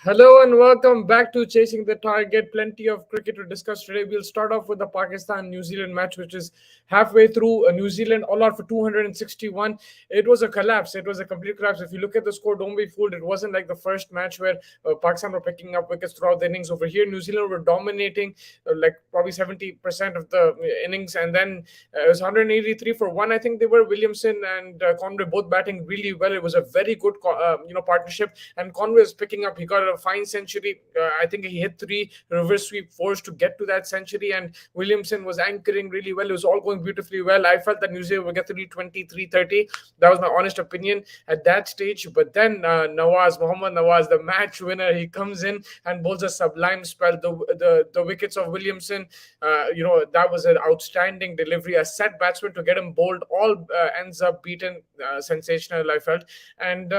Hello and welcome back to Chasing the Target. Plenty of cricket to discuss today. We'll start off with the Pakistan-New Zealand match, which is halfway through. New Zealand all out for 261. It was a collapse. It was a complete collapse. If you look at the score, don't be fooled. It wasn't like the first match where Pakistan were picking up wickets throughout the innings. Over here, New Zealand were dominating like probably 70% of the innings, and then it was 183 for one. I think they were Williamson and Conway both batting really well. It was a very good partnership, and Conway is picking up. He got a fine century. I think he hit 3 reverse sweep fours to get to that century, and Williamson was anchoring really well. It was all going beautifully well. I felt that New Zealand would get 320, 330. That was my honest opinion at that stage. But then Mohammad Nawaz, the match winner, he comes in and bowls a sublime spell. The wickets of Williamson, that was an outstanding delivery. A set batsman to get him bowled all ends up beaten. Sensational, I felt. And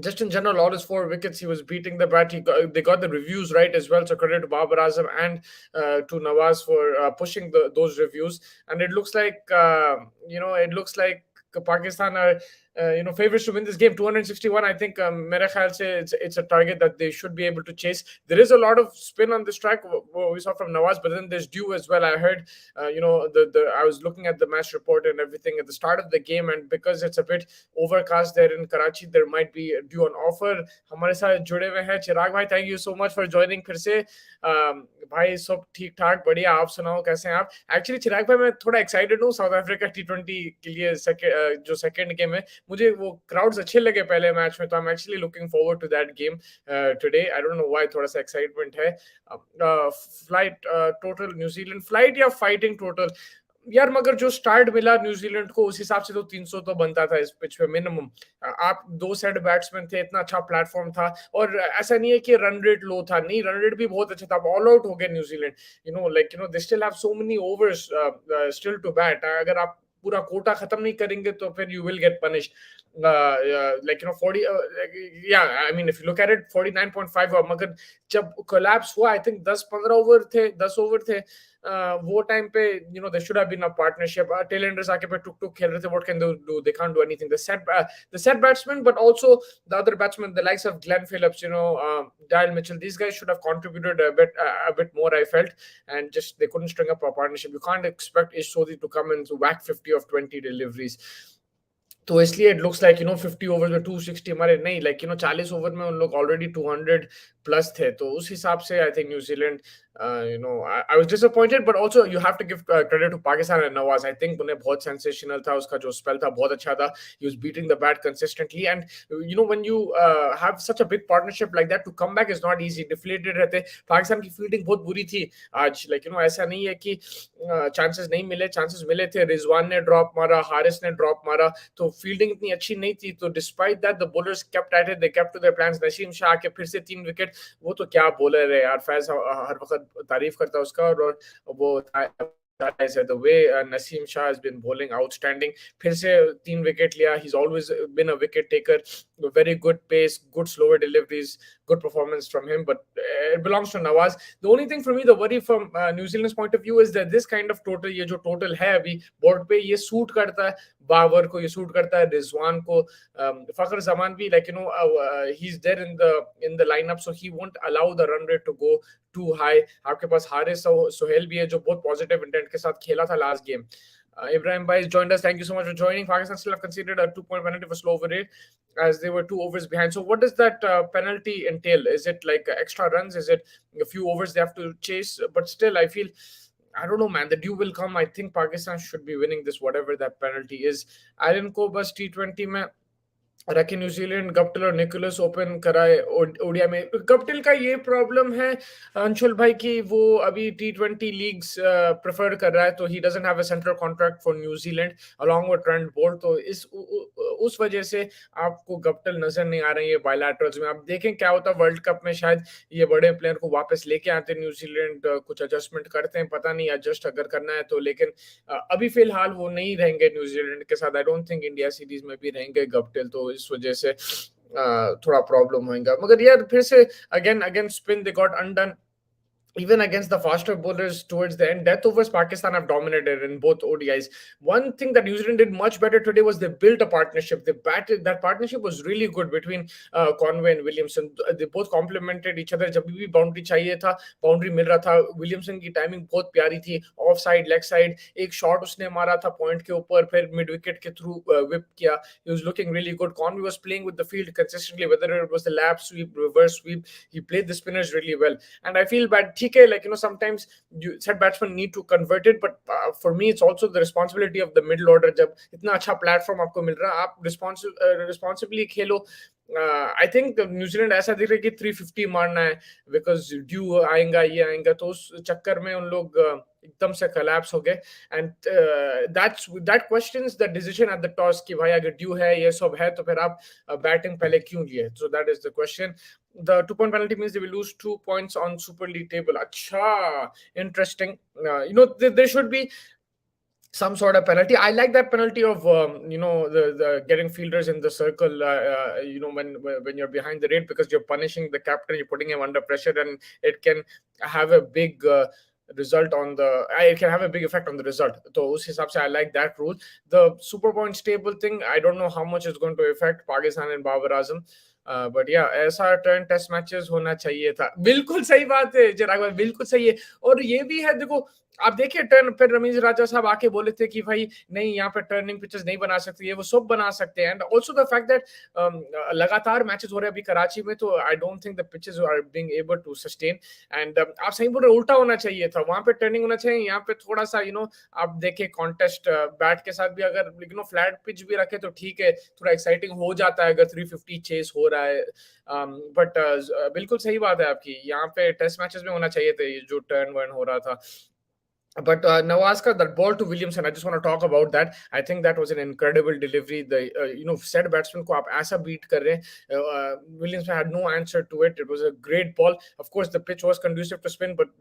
just in general, all his 4 wickets, he was beating the bat. They got the reviews right as well. So credit to Babar Azam and to Nawaz for pushing those reviews. And it looks like Pakistan are favorites to win this game. 261. I think mere khayal se it's a target that they should be able to chase. There is a lot of spin on this track. We saw from Nawaz, but then there's dew as well. I heard I was looking at the match report and everything at the start of the game, and because it's a bit overcast there in Karachi, there might be dew on offer. हमारे साथ जुड़े हुए हैं चिराग भाई. Thank you so much for joining फिर से. भाई सब ठीक ठाक बढ़िया. आप सुनाओ कैसे हैं आप? एक्चुअली चिराग भाई मैं थोड़ा एक्साइटेड हूँ साउथ अफ्रीका T20 के लिए जो सेकंड गेम है. मुझे वो क्राउड्स अच्छे लगे पहले मैच में, तो I am actually looking forward to that game today. I don't know why, थोड़ा सा एक्साइटमेंट है. फ्लाइट टोटल न्यूजीलैंड फ्लाइट या फाइटिंग टोटल यार, मगर जो स्टार्ट मिला न्यूजीलैंड को उस हिसाब से तो 300 तो बनता था इस पिच पे मिनिमम. आप 2 सेट बैट्समैन थे, इतना अच्छा प्लेटफॉर्म था, और ऐसा नहीं है कि रन रेट लो था. नहीं, रन रेट भी बहुत अच्छा था. ऑल आउट हो गए New Zealand. They still have so many overs still to bat. अगर आप पूरा कोटा खत्म नहीं करेंगे तो फिर you will get punished. 40 I mean if you look at it 49.5. मगर जब कोलैप्स हुआ, I think 10-15 over the, 10 over the वो टाइम पे. there should have been a partnership. Tailenders आके पे टुक खेल रहे थे. What can they do? They can't do anything. The set batsman, but also the other batsmen, the likes of Glenn Phillips, Dale Mitchell, these guys should have contributed a bit more, I felt, and just they couldn't string up a partnership. You can't expect Ish Sodhi to come and to whack 50 of 20 deliveries. तो इसलिए it looks like 50 over में 260 हमारे नहीं, 40 over में उन लोग already 200 plus थे. तो उस हिसाब से I think New Zealand I was disappointed, but also you have to give credit to Pakistan and Nawaz. I think उन्हें बहुत sensational था. उसका जो spell था बहुत अच्छा था. He was beating the bat consistently, and when you have such a big partnership like that, to come back is not easy. Deflated रहते. पाकिस्तान की फील्डिंग बहुत बुरी थी आज. ऐसा नहीं है कि चांसेस नहीं मिले, चांसेस मिले थे. रिजवान ने ड्रॉप मारा, हारिस ने ड्रॉप मारा, तो फील्डिंग इतनी अच्छी नहीं थी. तो despite that the bowlers kept at it, they kept to their plans. Naseem Shah के फिर से 3 विकेट. वो तो क्या बॉलर है यार. फैज हर वक्त तारीफ करता है उसका, और वो the way Naseem Shah has been bowling outstanding. फिर से 3 विकेट लिया. He's always been a wicket taker. Very good pace, good slower deliveries, good performance from him, but it belongs to Nawaz. The only thing for me, the worry from New Zealand's point of view is that this kind of total, ये जो total है अभी board पे, ये suit करता है बाबर को, ये suit करता है रिजवान को. फखर जमान भी he's there in the lineup, so he won't allow the run rate to go too high. आपके पास हारिस सोहेल भी है जो बहुत positive intent के साथ खेला था last game. Ibrahim Bhai has joined us. Thank you so much for joining. Pakistan still have conceded a 2-point penalty for slow over rate as they were 2 overs behind. So what does that penalty entail? Is it like extra runs? Is it a few overs they have to chase? But still, I feel, I don't know, man. The dew will come. I think Pakistan should be winning this, whatever that penalty is. Alan को बस T20 में रखे New Zealand Guptill और Nicholas open कराए ओडिया में. Guptill का ये problem है अंशुल भाई कि वो अभी T20 लीग्स प्रेफर कर रहा है, तो he doesn't have a central contract for New Zealand along with Trent Boult. तो उस वजह से आपको गप्टिल नजर नहीं आ रहे हैं बायलैटरल्स में. आप देखें क्या होता है वर्ल्ड कप में, शायद ये बड़े प्लेयर को वापस लेके आते हैं न्यूजीलैंड, कुछ एडजस्टमेंट करते हैं, पता नहीं एडजस्ट अगर करना है तो. लेकिन अभी फिलहाल वो नहीं रहेंगे न्यूजीलैंड के साथ. आई डोंट थिंक इंडिया सीरीज में भी रहेंगे गप्टिल, तो इस वजह से थोड़ा प्रॉब्लम होगा. मगर यार फिर से again spin they got undone. even against the faster bowlers towards the end, death overs Pakistan have dominated in both ODIs. One thing that New Zealand did much better today was they built a partnership. They batted, that partnership was really good between Conway and Williamson. They both complemented each other. जब भी boundary चाहिए था, boundary मिल रहा था. Williamson की timing बहुत प्यारी थी. ऑफ साइड, लेग साइड, एक शॉट उसने मारा था पॉइंट के ऊपर, फिर मिड विकेट के थ्रू whip किया. He was looking really good. Conway was playing with the field consistently, whether it was the lap sweep, reverse sweep. He played the spinners really well. And I feel bad. ठीक है, like, sometimes you said batsmen need to convert it, but for me it's also the responsibility of the middle order. जब इतना अच्छा platform आपको मिल रहा है, आप responsibly Khelo. I think New Zealand ऐसा दिख रहा है कि 350 मारना है, बिकॉज ड्यू आएगा, ये आएगा, तो उस चक्कर में उन लोग एकदम से कोलैप्स हो गए. And that questions the decision at the toss कि भाई अगर ड्यू है, ये सब है, तो फिर आप बैटिंग पहले क्यों लिए? So that is the question. The 2-point penalty means they will lose 2 points on Super League table. Acha, interesting. There should be some sort of penalty. I like that penalty of the getting fielders in the circle. When you're behind the rate, because you're punishing the captain, you're putting him under pressure, and it can have a big result on the. It can have a big effect on the result. So, us hisab se I like that rule. The super points table thing, I don't know how much it's going to affect Pakistan and Babar Azam. But या ऐसा turn test matches होना चाहिए था. बिल्कुल सही बात है चिराग भाई, बिल्कुल सही है. और ये भी है, देखो आप देखिए टर्न, फिर रमीज राजा साहब आके बोले थे कि भाई नहीं, यहाँ पे टर्निंग पिचेस नहीं बना सकते, ये वो सब बना सकते हैं. And also the fact that लगातार मैचेस हो रहे हैं अभी कराची में, तो I don't think the pitches are being able to sustain. And आप सही बोल रहे, उल्टा होना चाहिए था, वहां पे टर्निंग होना चाहिए, यहाँ पे थोड़ा सा आप देखें कॉन्टेस्ट बैट के साथ भी अगर फ्लैट पिच भी रखे तो ठीक है, थोड़ा एक्साइटिंग हो जाता है अगर 350 चेस हो रहा है. बट बिल्कुल सही बात है आपकी, यहाँ पे टेस्ट मैचेस में होना चाहिए थे जो टर्न वर्न हो रहा था. But Nawaz ka, that ball to Williamson, I just want to talk about that. I think that was an incredible delivery. The said batsman ko aap aisa beat kar rahe. Williamson had no answer to it. It was a great ball. Of course, the pitch was conducive to spin, but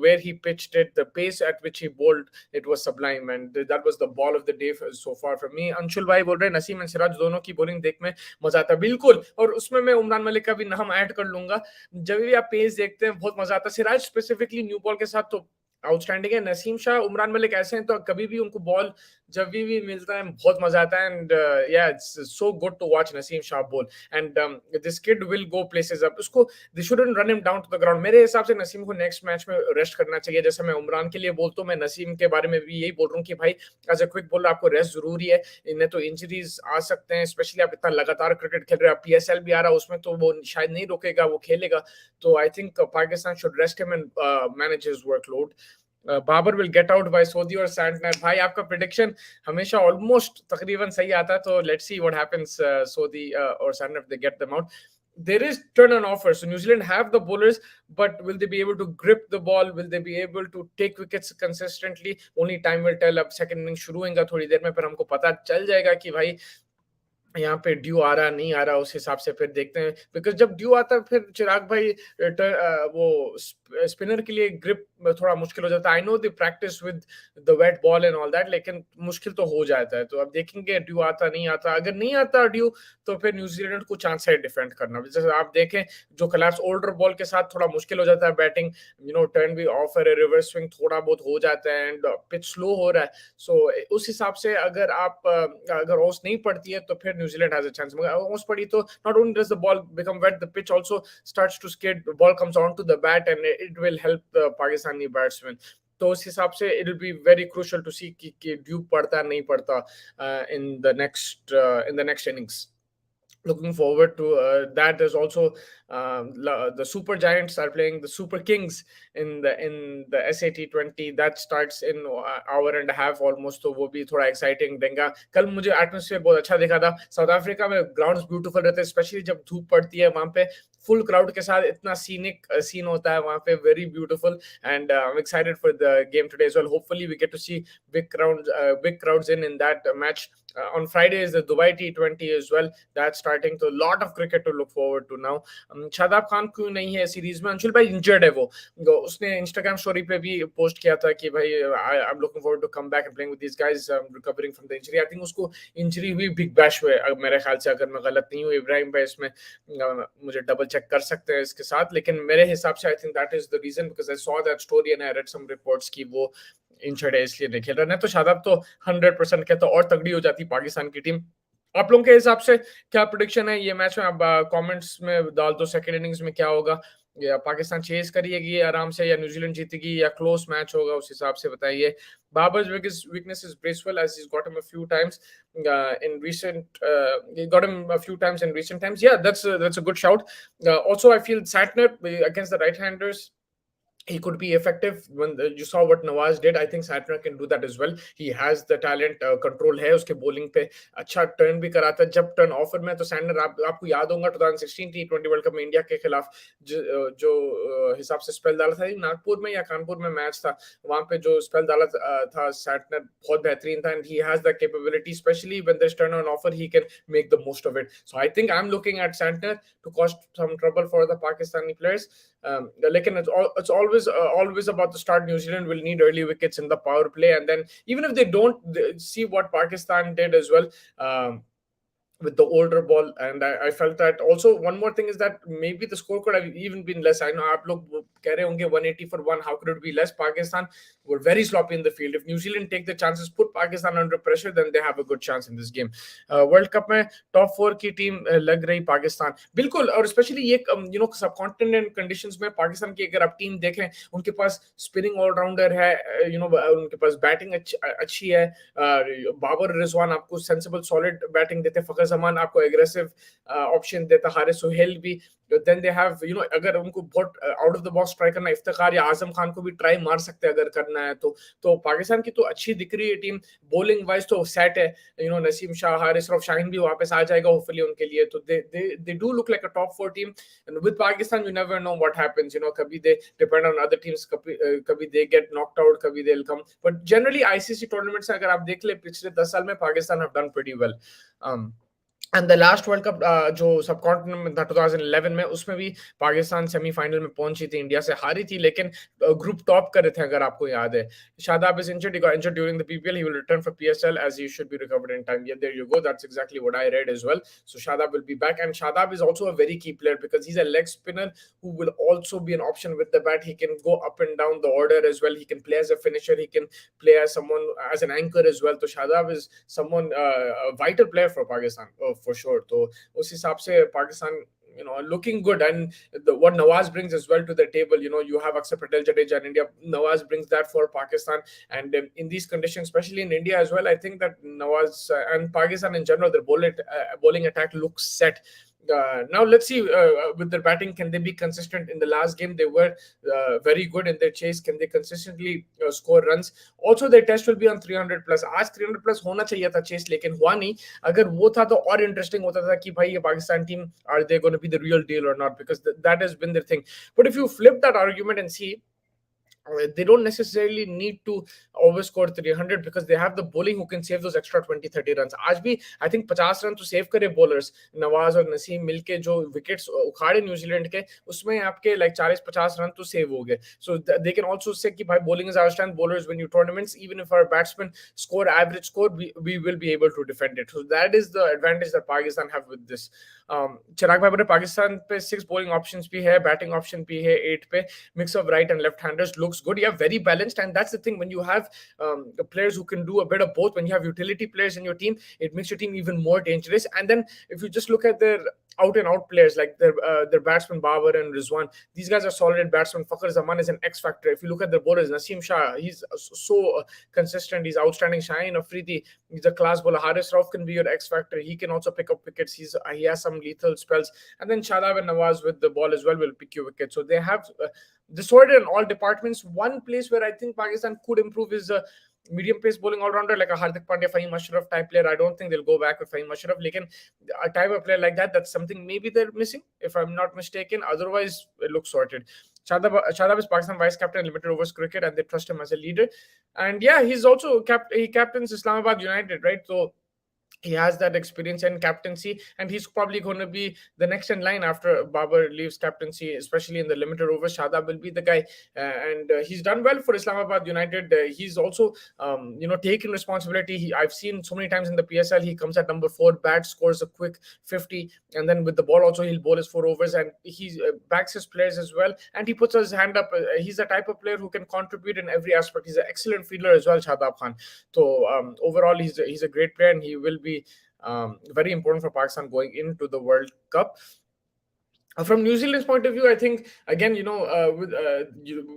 where he pitched it, the pace at which he bowled, it was sublime, and that was the ball of the day so far for me. Anshul bhai bol rahe, Naseem and Siraj दोनों की bowling देख में मजा आता है. बिल्कुल, और उसमें मैं उमरान मलिक का भी नाम ऐड कर लूंगा. जब भी आप पेस देखते हैं बहुत मजा आता है. सिराज स्पेसिफिकली न्यू बॉल के साथ तो आउटस्टैंडिंग है. नसीम शाह, उमरान मलिक ऐसे हैं तो कभी भी उनको बॉल जब भी मिलता है बहुत मजा आता है. And yeah it's so good to watch Naseem Shah bowl. And this kid will go places. अब उसको they shouldn't run him down to the ground. मेरे हिसाब से नसीम को नेक्स्ट मैच में रेस्ट करना चाहिए. जैसे मैं उमरान के लिए बोलता हूँ, मैं नसीम के बारे में भी यही बोल रहा हूँ कि भाई एज अ क्विक बॉलर आपको रेस्ट जरूरी है. इन्हें तो इंजरीज आ सकते हैं, स्पेशली आप इतना लगातार क्रिकेट खेल रहे हैं. PSL भी आ रहा है, उसमें तो वो शायद नहीं रोकेगा, वो खेलेगा. तो I think Pakistan should rest him and manage his workload. Babar will get out by Sodhi और सैंटनर. भाई आपका प्रेडिक्शन हमेशा ऑलमोस्ट तकरीबन सही आता है, तो लेट्स सी व्हाट हैपेंस. सोदी और Santner, if they get them out. There is turn on offer. So New Zealand have the bowlers, but will they be able to grip the ball? Will they be able to take wickets consistently? Only time will tell. अब second innings शुरू होगा थोड़ी देर में, फिर हमको पता चल जाएगा कि भाई यहाँ पे ड्यू आ रहा नहीं आ रहा. उस हिसाब से फिर देखते हैं, बिकॉज जब ड्यू आता है फिर चिराग भाई वो स्पिनर के लिए ग्रिप थोड़ा मुश्किल हो जाता है. I know the practice with the wet ball and all that, लेकिन मुश्किल तो हो जाता है. तो अब देखेंगे ड्यू आता नहीं आता. अगर नहीं आता ड्यू तो फिर न्यूजीलैंड को चांस है डिफेंड करना. जैसे आप देखें जो कोलैप्स ओल्डर बॉल के साथ थोड़ा मुश्किल हो जाता है बैटिंग. टर्न भी ऑफ है, रिवर्स स्विंग थोड़ा बहुत हो जाता है, एंड पिच स्लो हो रहा है. सो उस हिसाब से अगर ओस नहीं पड़ती है तो फिर New Zealand has a chance. Almost padi to not only does the ball become wet, the pitch also starts to skid. The ball comes onto the bat, and it will help the Pakistani batsmen. तो उस हिसाब से it will be very crucial to see कि due पड़ता नहीं पड़ता in the next innings. Looking forward to that. There's also the Super Giants are playing the Super Kings in the SA T20 that starts in hour and a half almost. तो वो भी थोड़ा exciting देगा. कल मुझे atmosphere बहुत अच्छा दिखा था. साउथ अफ्रीका में ग्राउंड्स ब्यूटीफुल रहते हैं, स्पेशली जब धूप पड़ती है. वहां पे फुल क्राउड के साथ इतना सीनिक सीन होता है वहां पे, very beautiful. And I am excited for the game today as well. Hopefully we get to see big crowds in that match. On Friday is the Dubai T20 as well. That's starting, so a lot of cricket to look forward to now. Shadab Khan क्यों नहीं है series में? अंशुल भाई injured है, वो उसने Instagram story पे भी पोस्ट किया था कि भाई I am looking forward to come back and playing with these guys, recovering from the injury. I think उसको इंजरी हुई बिग बैश में, मेरे ख्याल से, अगर मैं गलत नहीं हूँ। इब्राहिम भाई इसमें मुझे डबल चेक कर सकते हैं इसके साथ, लेकिन मेरे हिसाब से I think that is the reason, because I saw that story and I read some reports कि वो इंजर्ड है इसलिए नहीं खेल रहा। नहीं तो शादाब तो 100% कहता और तगड़ी हो जाती पाकिस्तान की टीम। आप लोगों के हिसाब से क्या प्रेडिक्शन है ये मैच में? आप कमेंट्स में डाल दो, सेकंड इनिंग्स में क्या होगा, या पाकिस्तान चेज करिएगी आराम से, या न्यूजीलैंड जीतेगी, या क्लोज मैच होगा, उस हिसाब से बताइए। Babar's biggest weakness is Bracewell, as he's got him a few times in recent. He got him a few times in recent times. Yeah, that's a good shout. Also, I feel Satner against the right-handers, he could be effective. When you saw what Nawaz did, I think Satner can do that as well. He has the talent, control है उसके bowling पे, अच्छा turn भी कराता है जब turn offer में। तो सैंडर, आपको याद होगा 2016 T20 वर्ल्ड कप में इंडिया के खिलाफ जो हिसाब से स्पेल डाला था, नागपुर में या कानपुर में मैच था, वहां पे जो स्पेल डाला था सैटनर बहुत बेहतरीन था। And he has the capability, especially when there is turn on offer, he can make the most of it. So I think I am looking at Santner to cause some trouble for the Pakistani players. Lekin it's always about the start. New Zealand will need early wickets in the power play, and then even if they don't, see what Pakistan did as well. With the older ball, and I felt that also. One more thing is that maybe the score could have even been less. I know aap log keh rahe honge 180 for 1, how could it be less? Pakistan were very sloppy in the field. If New Zealand take the chances, put Pakistan under pressure, then they have a good chance in this game. World Cup mein top 4 की team लग रही पाकिस्तान बिल्कुल, और specially ये सब continent conditions में पाकिस्तान की अगर आप टीम देखें, उनके पास स्पिनिंग ऑलराउंडर है, उनके पास बैटिंग अच्छी है। बाबर रिजवान आपको सेंसिबल सॉलिड बैटिंग देते, फकर जमान आपको एग्रेसिव ऑप्शन देता, हारिस सुहेल भी। देन दे हैव अगर उनको बहुत out of the box try करना, इफ्तिखार या आजम खान को भी ट्राई मार सकते हैं अगर करना है तो पाकिस्तान की तो अच्छी दिख रही है टीम। बॉलिंग वाइज तो सेट है, नसीम शाह, हारिस रऊफ, शाहीन भी वापस आ जाएगा होपफुली उनके लिए। तो they do look like a top 4 team. And with Pakistan you never know what happens, कभी they depend on other teams, कभी दे गेट नॉक्ड आउट, कभी they will come. But generally ICC tournaments अगर आप देख ले पिछले 10 साल में, Pakistan have done pretty well. And the last world cup जो सब कॉन्टिनेंट में था 2011 में, उसमें भी पाकिस्तान सेमीफाइनल में पहुंची थी, इंडिया से हारी थी, लेकिन ग्रुप टॉप कर रहे थे अगर आपको याद है। Shadab is injured, he got injured during the PPL, he will return for PSL as he should be recovered in time. Yeah, there you go, that's exactly what I read as well. So Shadab will be back, and Shadab is also a very key player because he's a leg spinner who will also be an option with the bat. He can go up and down the order as well, he can play as a finisher, he can play as someone, as an anchor as well. So Shadab is someone, a vital player for Pakistan, for sure. तो उस हिसाब से Pakistan looking good, and what Nawaz brings as well to the table. You have Akshar Patel, Jadeja in India. Nawaz brings that for Pakistan, and in these conditions, especially in India as well, I think that Nawaz and Pakistan in general, their bowling attack looks set. Now let's see with their batting, can they be consistent? In the last game they were very good in their chase. Can they consistently score runs? Also their test will be on 300 plus. आज 300 plus होना चाहिए था chase, लेकिन हुआ नहीं। अगर वो था तो और इंटरेस्टिंग होता था कि भाई ये Pakistan team, are they going to be the real deal or not, because that has been their thing. But if you flip that argument and see, they don't necessarily need to always score 300 because they have the bowling who can save those extra 20-30 runs. आज भी I think 50 run तो save करे bowlers, Nawaz और नसीम मिलके जो wickets उखाड़े New Zealand के, उसमें आपके like 40-50 रन तो सेव हो गए. So they can also say कि भाई bowling is our strength, bowlers win you tournaments. Even if our batsmen score average score, we will be able to defend it. So that is the advantage that Pakistan have with this. चिराग भाई बोले पाकिस्तान पे 6 bowling options भी है, batting option भी है 8 पे, mix of right and left handers looks good. Yeah, very balanced, and that's the thing, when you have players who can do a bit of both, when you have utility players in your team, it makes your team even more dangerous. And then if you just look at their out and out players like their batsmen Babar and Rizwan, these guys are solid batsmen. Fakhar Zaman is an X factor. If you look at the bowlers, Naseem Shah, he's so consistent, he's outstanding. Shaheen Afridi, he's a class bowler. Haris Rauf can be your X factor, he can also pick up wickets. He has some lethal spells. And then Shadab and Nawaz with the ball as well will pick your wickets. So they have disordered in all departments. One place where I think Pakistan could improve is medium pace bowling all-rounder like a Hardik Pandya, Fahim Ashraf type player. I don't think they'll go back with Fahim Ashraf. Lekin a type of player like that, that's something maybe they're missing, if I'm not mistaken. Otherwise, it looks sorted. Shadab is Pakistan vice captain in limited overs cricket, and they trust him as a leader. And yeah, he's also he captains Islamabad United, right? So he has that experience and captaincy, and he's probably going to be the next in line after Babar leaves captaincy, especially in the limited overs. Shadab will be the guy, and he's done well for Islamabad United. He's also, taken responsibility. I've seen so many times in the PSL, he comes at number 4, bats, scores a quick 50, and then with the ball also he'll bowl his 4 overs, and he backs his players as well, and he puts his hand up. He's the type of player who can contribute in every aspect. He's an excellent fielder as well, Shadab Khan. So overall, he's a great player, and he will be very important for Pakistan going into the World Cup. From New Zealand's point of view, I think again,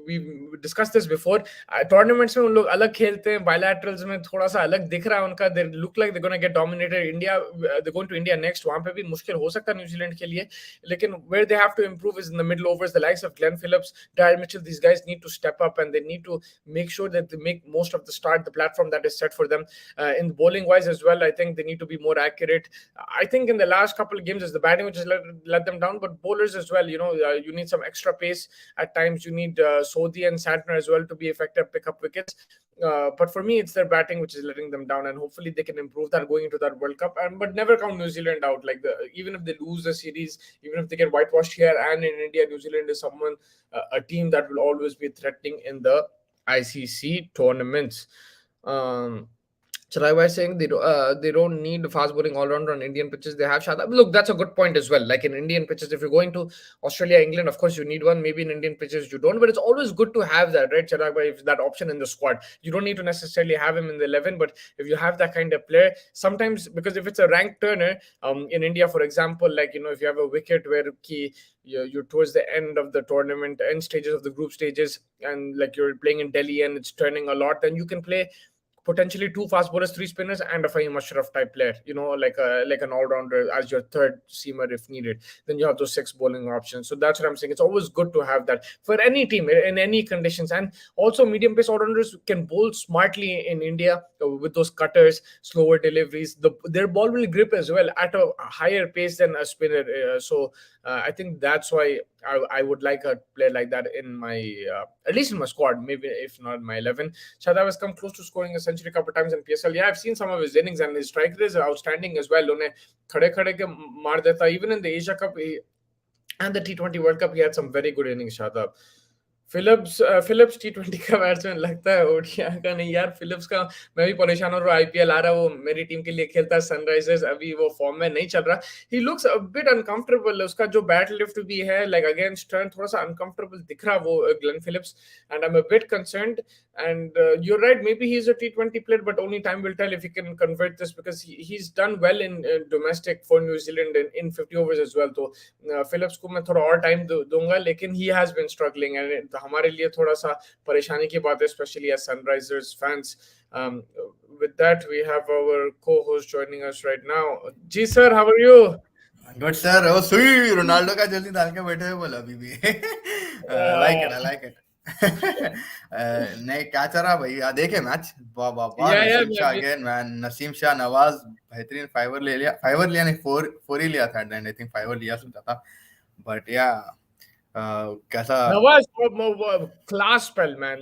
we discussed this before. Tournaments में उन लोग अलग खेलते हैं, bilaterals में थोड़ा सा अलग दिख रहा है उनका. They look like they're going to get dominated. They're going to India next. वहाँ पे भी मुश्किल हो सकता है न्यूजीलैंड के लिए. लेकिन where they have to improve is in the middle overs. The likes of Glenn Phillips, Darryl Mitchell, these guys need to step up, and they need to make sure that they make most of the platform that is set for them. In bowling wise as well, I think they need to be more accurate. I think in the last couple of games, it's the batting which has let them down, but bowlers as well. You need some extra pace at times. You need Sodhi and Santner as well to be effective, pick up wickets. But for me, it's their batting which is letting them down, and hopefully they can improve that going into that World Cup. But never count New Zealand out. Even if they lose the series, even if they get whitewashed here and in India, New Zealand is a team that will always be threatening in the ICC tournaments. Chirag was saying they don't need fast bowling all rounder on Indian pitches. They have Shadab. Look, that's a good point as well. Like in Indian pitches, if you're going to Australia, England, of course you need one. Maybe in Indian pitches you don't, but it's always good to have that, right, Chirag? If that option in the squad, you don't need to necessarily have him in the 11, but if you have that kind of player, sometimes, because if it's a ranked turner, in India, for example, if you have a wicket where you're towards the end of the tournament, end stages of the group stages, and you're playing in Delhi and it's turning a lot, then you can play potentially 2 fast bowlers, 3 spinners, and a Fahim Ashraf type player, like an all-rounder as your third seamer if needed. Then you have those 6 bowling options. So that's what I'm saying. It's always good to have that for any team in any conditions. And also medium pace all-rounders can bowl smartly in India with those cutters, slower deliveries. Their ball will grip as well at a higher pace than a spinner. I think that's why I would like a player like that in my, at least in my squad, maybe if not my 11. Shadab has come close to scoring a century a couple of times in PSL. Yeah, I've seen some of his innings, and his strike rate is outstanding as well. Unhe khade khade ke maar deta. Even in the Asia Cup and the T20 World Cup, he had some very good innings, Shadab. Phillips T20 का batsman लगता है, ओडिया का नहीं यार. Philips का मैं भी परेशान हो रहा हूँ. आईपीएल आ रहा है, वो मेरी टीम के लिए खेलता है सनराइजर्स, अभी वो फॉर्म में नहीं चल रहा. He looks a bit uncomfortable. उसका जो बैट लिफ्ट भी है अगेंस्ट टर्न थोड़ा सा अनकंफर्टेबल दिख रहा वो Glenn Phillips, and I am a bit concerned. And you're right, maybe he's a T20 player, but only time will tell if he can convert this, because he's done well in domestic for New Zealand in 50 overs as well. So Phillips को मैं थोड़ा और time दूंगा, लेकिन he has been struggling, and हमारे लिए थोड़ा सा परेशानी की बात है, especially as Sunrisers fans. With that, we have our co-host joining us right now. Ji sir, how are you? Good sir. Oh, sweet. Ronaldo का जल्दी डाल के बैठे हुए बोला अभी भी. I like it. नहीं क्या चल रहा भाई? देखे मैच? वाह वाह वाह. Naseem Shah again man. नसीम शाह नवाज बेहतरीन 5 ले लिया. 5 लिया नहीं, 4 ही लिया था. I think 5 लिया सोचा था. But yeah. कैसा Nawaz, class spell man,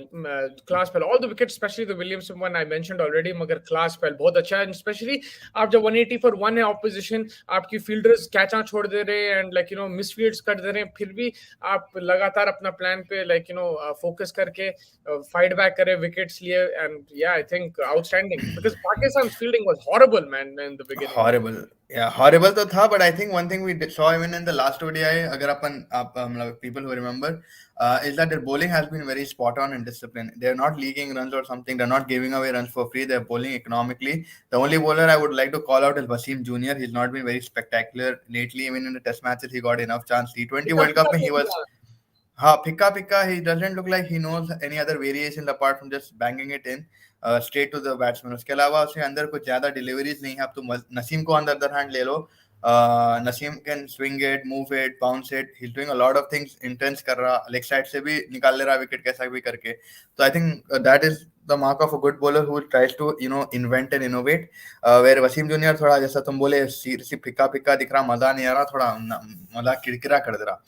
class spell. All the wickets, especially the Williamson one I mentioned already, मगर class spell बहुत अच्छा है. Especially आप जब 180 for 1 है opposition, आपकी fielders कैचा छोड़ दे रहे हैं and misfields कर दे रहे हैं, फिर भी आप लगातार अपना plan पे focus करके fight back करे, wickets लिए, and yeah, I think outstanding, because Pakistan's fielding was horrible man in the beginning. Horrible तो था, but I think one thing we saw even in the last ODI, अगर आप people who remember, is that their bowling has been very spot on and disciplined. They're not leaking runs or something. They're not giving away runs for free. They're bowling economically. The only bowler I would like to call out is Wasim Jr. He's not been very spectacular lately. Even in the test matches, he got enough chance. T20 World Cup, he was Pika. He doesn't look like he knows any other variation apart from just banging it in straight to the batsman. उसके अलावा उसके अंदर कुछ ज्यादा deliveries नहीं है. आप तो नसीम को on the other hand ले लो. Naseem can swing it, move it, bounce it. He's doing a lot of things intense कर रहा. Leg side से भी निकाल ले रहा wicket कैसा भी करके. So I think that is the mark of a good bowler who tries to invent and innovate. Where Wasim Junior थोड़ा जैसा तुम बोले सिर्फ फिक्का दिख रहा, मजा नहीं आ रहा, थोड़ा मजा किरकिरा कर दे रहा.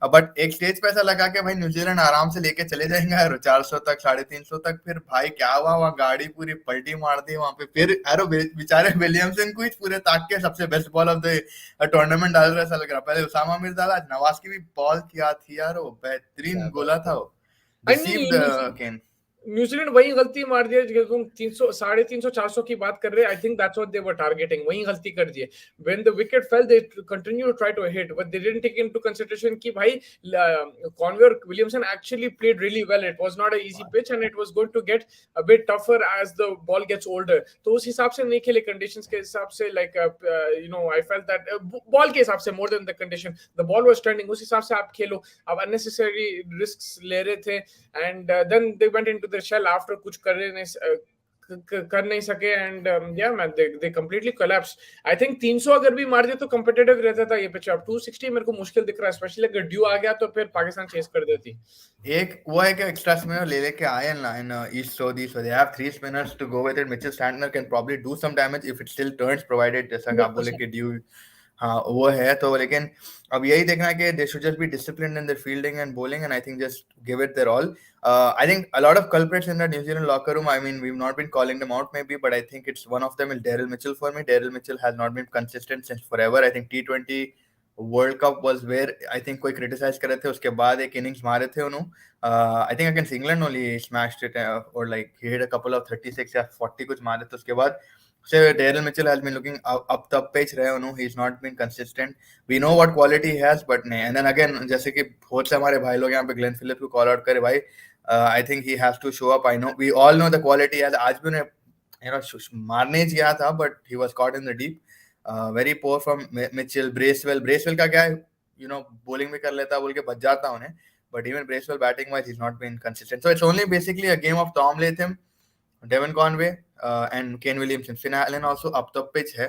बट एक स्टेज पे ऐसा लगा कि भाई न्यूजीलैंड आराम से लेके चले जाएंगे 400 तक 350 तक। फिर भाई क्या हुआ, वहाँ गाड़ी पूरी पलटी मार दी वहां पे। फिर अरे बेचारे विलियमसन को ही पूरे ताक के सबसे best ball of the tournament डाल रहा, ऐसा लग रहा। पहले उसामा मिर्जा डाला, आज नवाज की भी बॉल क्या थी यार, वो बेहतरीन गोला था वो, आई डिसीव्ड नहीं, केन। न्यूजीलैंड वही गलती मार दिया जो तुम 300 350 400 की बात कर रहे हैं। I think that's what they were targeting, वही गलती कर दी है। When the wicket fell they continue to try to hit, but they didn't take into consideration कि भाई कॉनवे और Williamson actually played really well. It was not a easy pitch and it was going to get a bit tougher as the ball gets older. तो उस हिसाब से नहीं खेले, conditions के हिसाब से। Like you know I felt that ball के हिसाब से more than the condition, the ball was turning, उस हिसाब से आप खेलो। आप अननेसेसरी रिस्क्स ले रहे थे and then they went into the shell after, कुछ कर नहीं सके। And yeah man they completely collapse. I think 300 अगर भी मार दिया तो कंपिटिटिव रहता था ये पिच। अब 260 मेरे को मुश्किल दिख रहा है, स्पेशली अगर ड्यू आ गया तो फिर पाकिस्तान चेस कर देती। एक वो है कि एक्स्ट्रा स्पिनर ले लेके आए इन east, so they have 3 spinners to go with it. Mitchell Santner can probably do some damage if it still turns, provided जैसा कि आप बोले कि ड्यू, हाँ वो है तो। लेकिन अब यही देखना है कि they should just be disciplined in their fielding and bowling, and I think just give it their all. I think a lot of culprits in the New Zealand locker room. I mean, we've not been calling them out maybe, but I think it's one of them is Daryl Mitchell for me. Daryl Mitchell has not been consistent since forever. I think T20 world cup was where I think कोई criticise कर रहे थे, उसके बाद एक innings मारे थे उन्होंने, I think against England only smashed it, और like he hit a couple of 36 या 40 कुछ मारे थे। उसके बाद से Daryl Mitchell has been looking up the pitch रहे उन्होंने, he is not been consistent. We know what quality he has, but नहीं। एंड देन अगेन जैसे कि बहुत से हमारे भाई लोग यहाँ पे ग्लेन फिलिप्स को कॉल आउट करे, भाई I think he has to show up. I know we all know the quality has, आज भी उन्हें यू नो मारने गया था but he was caught in the deep. Very poor from Mitchell. Bracewell का क्या है, you know, bowling भी कर लेता बोल के बच जाता उन्हें, but even Bracewell batting wise he's not been consistent. So it's only basically a game of Tom Latham, Devon Conway and Kane Williamson. Finn Allen also up the pitch है,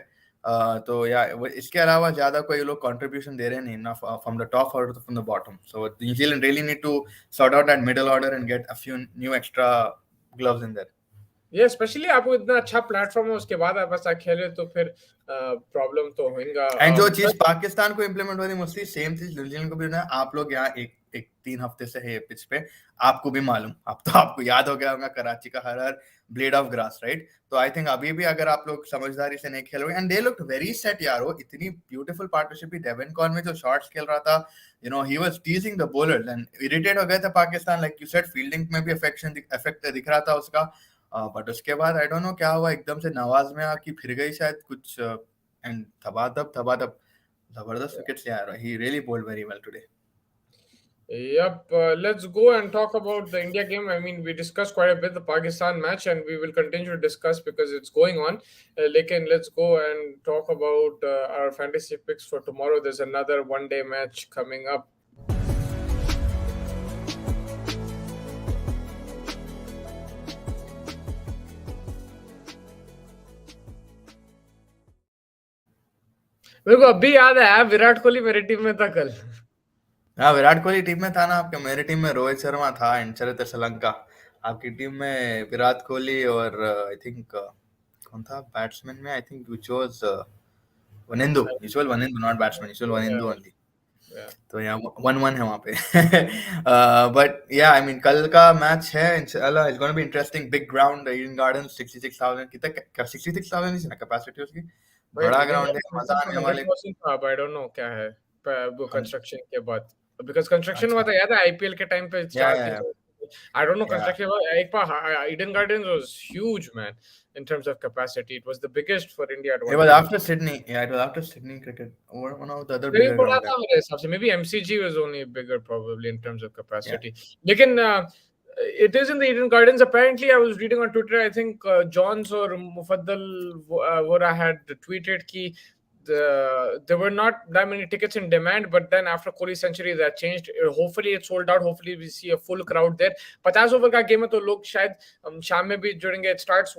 तो या इसके अलावा ज्यादा कोई लोग contribution दे रहे नहीं ना from the top or from the bottom. So New Zealand really need to sort out that middle order and get a few new extra gloves in there. ये स्पेशली आपको इतना अच्छा प्लेटफॉर्म है, उसके बाद आप ऐसा खेले तो फिर प्रॉब्लम तो होगा। एंड जो चीज पाकिस्तान को इम्प्लीमेंट हो रही है मुझसे सेम चीज न्यूजीलैंड को भी होना है। आप लोग यहाँ एक 3 हफ्ते से है पिच पे, आपको भी मालूम, अब तो आपको याद हो गया होगा कराची का हर ब्लेड ऑफ ग्रास, राइट? तो आई थिंक अभी भी अगर आप लोग समझदारी से नहीं खेलोगे, and they looked very set यार, वो इतनी ब्यूटीफुल पार्टनरशिप। डेवन कॉनवे जो शॉट्स खेल रहा था, you know he was टीजिंग the bowlers and irritate हो गए थे Pakistan. Like you said fielding में भी इफेक्ट दिख रहा था उसका, बट उसके बाद आई डोंट नो क्या हुआ, एकदम से नवाज में आके फिर गई शायद कुछ, एंड थबादब जबरदस्त विकेट्स ले आ रहा है। He really bowled very well today. Yep, let's go and talk about the India game. I mean, we discussed quite a bit the Pakistan match, and we will continue to discuss because it's going on. Lekin, let's go and talk about our fantasy picks for tomorrow. There's another one-day match coming up. मेरे को अभी याद है विराट कोहली मेरी team में था कल। हाँ, विराट कोहली टीम में था ना आपके? मेरी टीम में रोहित शर्मा था एंड श्रीलंका। आपकी टीम में विराट कोहली और आई थिंक कौन था बैट्समैन में? I think which was Wanindu, usual Wanindu, not batsman, usual Wanindu only. तो यहाँ 1-1 है वहाँ पे। बट या आई मीन कल का मैच है इंशाल्लाह, it's gonna be interesting. Big ground, Eden garden, 66,000 कितना 66,000 ही ना कैपेसिटी उसकी, बड़ा ग्राउंड है, मजा आने वाले। आई डोंट नो क्या है कंस्ट्रक्शन के बाद, बिकॉज़ कंस्ट्रक्शन हुआ था याद है आईपीएल के टाइम पे 4-3। I don't know construction. एक बार Eden Gardens was huge, man, in terms of capacity. It was the biggest for India at one It was time. after Sydney. Yeah, it was after Sydney cricket. Or one of the other bigger grounds. Maybe MCG was only bigger, probably in terms of capacity. Lekin it is in the Eden Gardens. Apparently, I was reading on Twitter. I think Johns or Mufaddal Vora had tweeted ki there were not that many tickets in demand, but then after Kohli century that changed. Hopefully it's sold out. Hopefully we see a full crowd there. 50 over का game है तो लोग शायद शाम में भी जुड़ेंगे. It starts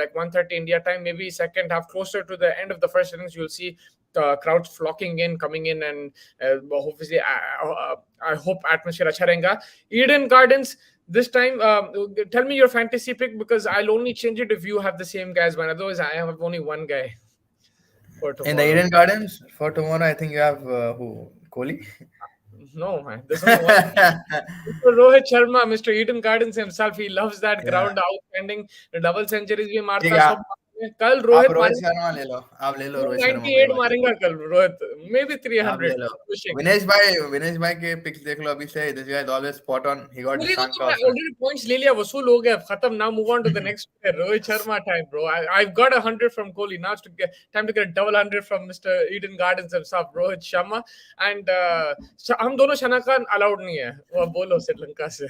like 1:30 India time, maybe second half, closer to the end of the first innings. You'll see crowds flocking in, coming in, and hopefully I hope atmosphere अच्छा रहेगा. Eden Gardens this time. Tell me your fantasy pick, because I'll only change it if you have the same guys, man. Otherwise I have only one guy. In the Eden Gardens for tomorrow, I think you have who? Kohli. No, man. There's only one. Mr. Rohit Sharma, Mr. Eden Gardens himself, he loves that Yeah. ground outstanding. The double centuries भी ठीक मारता है, है सब मारते हैं. कल आप रोहित रोहित मारेगा शर्मा ले लो, आप ले लो रोहित शर्मा, कोई 298 बात मारेगा कल रोहित, maybe नहीं, आप ले 300 लो। pushing. विनेश भाई के पिक्स देख लो अभी से, this guys always spot on, he got Kohli को तो शशांक मैं आल्सो। ऑलरेडी पॉइंट्स ले लिया, वसूल हो गया, खत्म. Now move on to the next player. Rohit Sharma time, bro. I've got 100 from Kohli. Now it's time to get a double 100 from Mr. Eden Gardens himself, Rohit Sharma. And हम दोनों Shanaka allowed नहीं है, वो बोलो श्रीलंका से.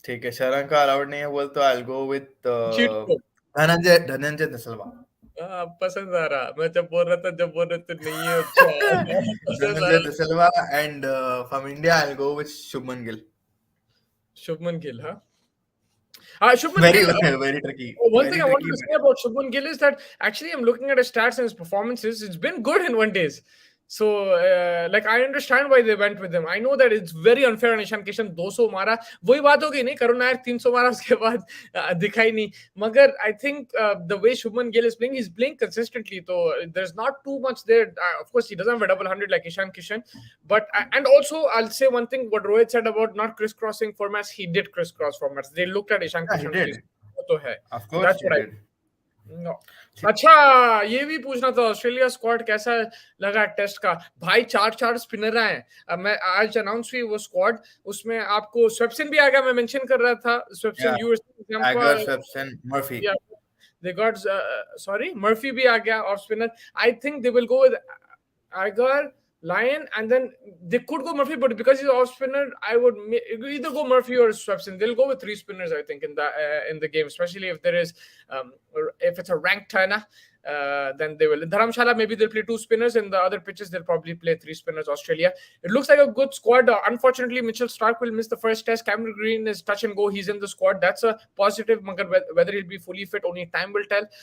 ठीक है, Sri Lanka allowed नहीं है बोल तो आई विल गो विद चीट को धनंजय दसलवा। पसंद आ रहा. मैं जब बोल रहा था, जब बोल रहे थे नहीं है अच्छा. पसंद आ धनंजय रहा. De Silva and from India I will go with Shubman Gill. Shubman Gill, हाँ. Shubman very Gill. Very tricky, One thing very I wanted tricky to but say about Shubman Gill is that actually I'm looking at his stats and his performances. It's been good in one days. So, like, I understand why they went with him. I know that it's very unfair on Ishan Kishan 200 मारा. वही बात हो गई नहीं, करुणा यार 300 मारा उसके बाद दिखाई नहीं. मगर I think the way Shubman Gill is playing, he's playing consistently. So there's not too much there. Of course, he doesn't have a double 100 like Ishan Kishan. But and also I'll say one thing: what Rohit said about not crisscrossing formats, he did crisscross formats. They looked at Ishan yeah, he Kishan. did, तो है. of course That's he what I. did। No. अच्छा, ये भी पूछना था, Australia squad कैसा लगा test का. भाई 4 स्पिनर आए. अब मैं आज अनाउंस हुई वो स्क्वाड, उसमें आपको स्वेप्सन भी आ गया. मैं मेंशन कर रहा था Swepson, Agar, Swepson, Murphy। they got sorry, Murphy भी आ गया off spinner. I think they will go with Agar, Lyon, and then they could go Murphy, but because he's off spinner, I would either go Murphy or Swepson. They'll go with 3 spinners, I think, in the game, especially if there is if it's a ranked turner. Then they will. Dharamshala, maybe they'll play 2 spinners. In the other pitches, they'll probably play 3 spinners. Australia. It looks like a good squad. Unfortunately, Mitchell Stark will miss the first test. Cameron Green is touch and go. He's in the squad. That's a positive. Whether he'll be fully fit, only time will tell.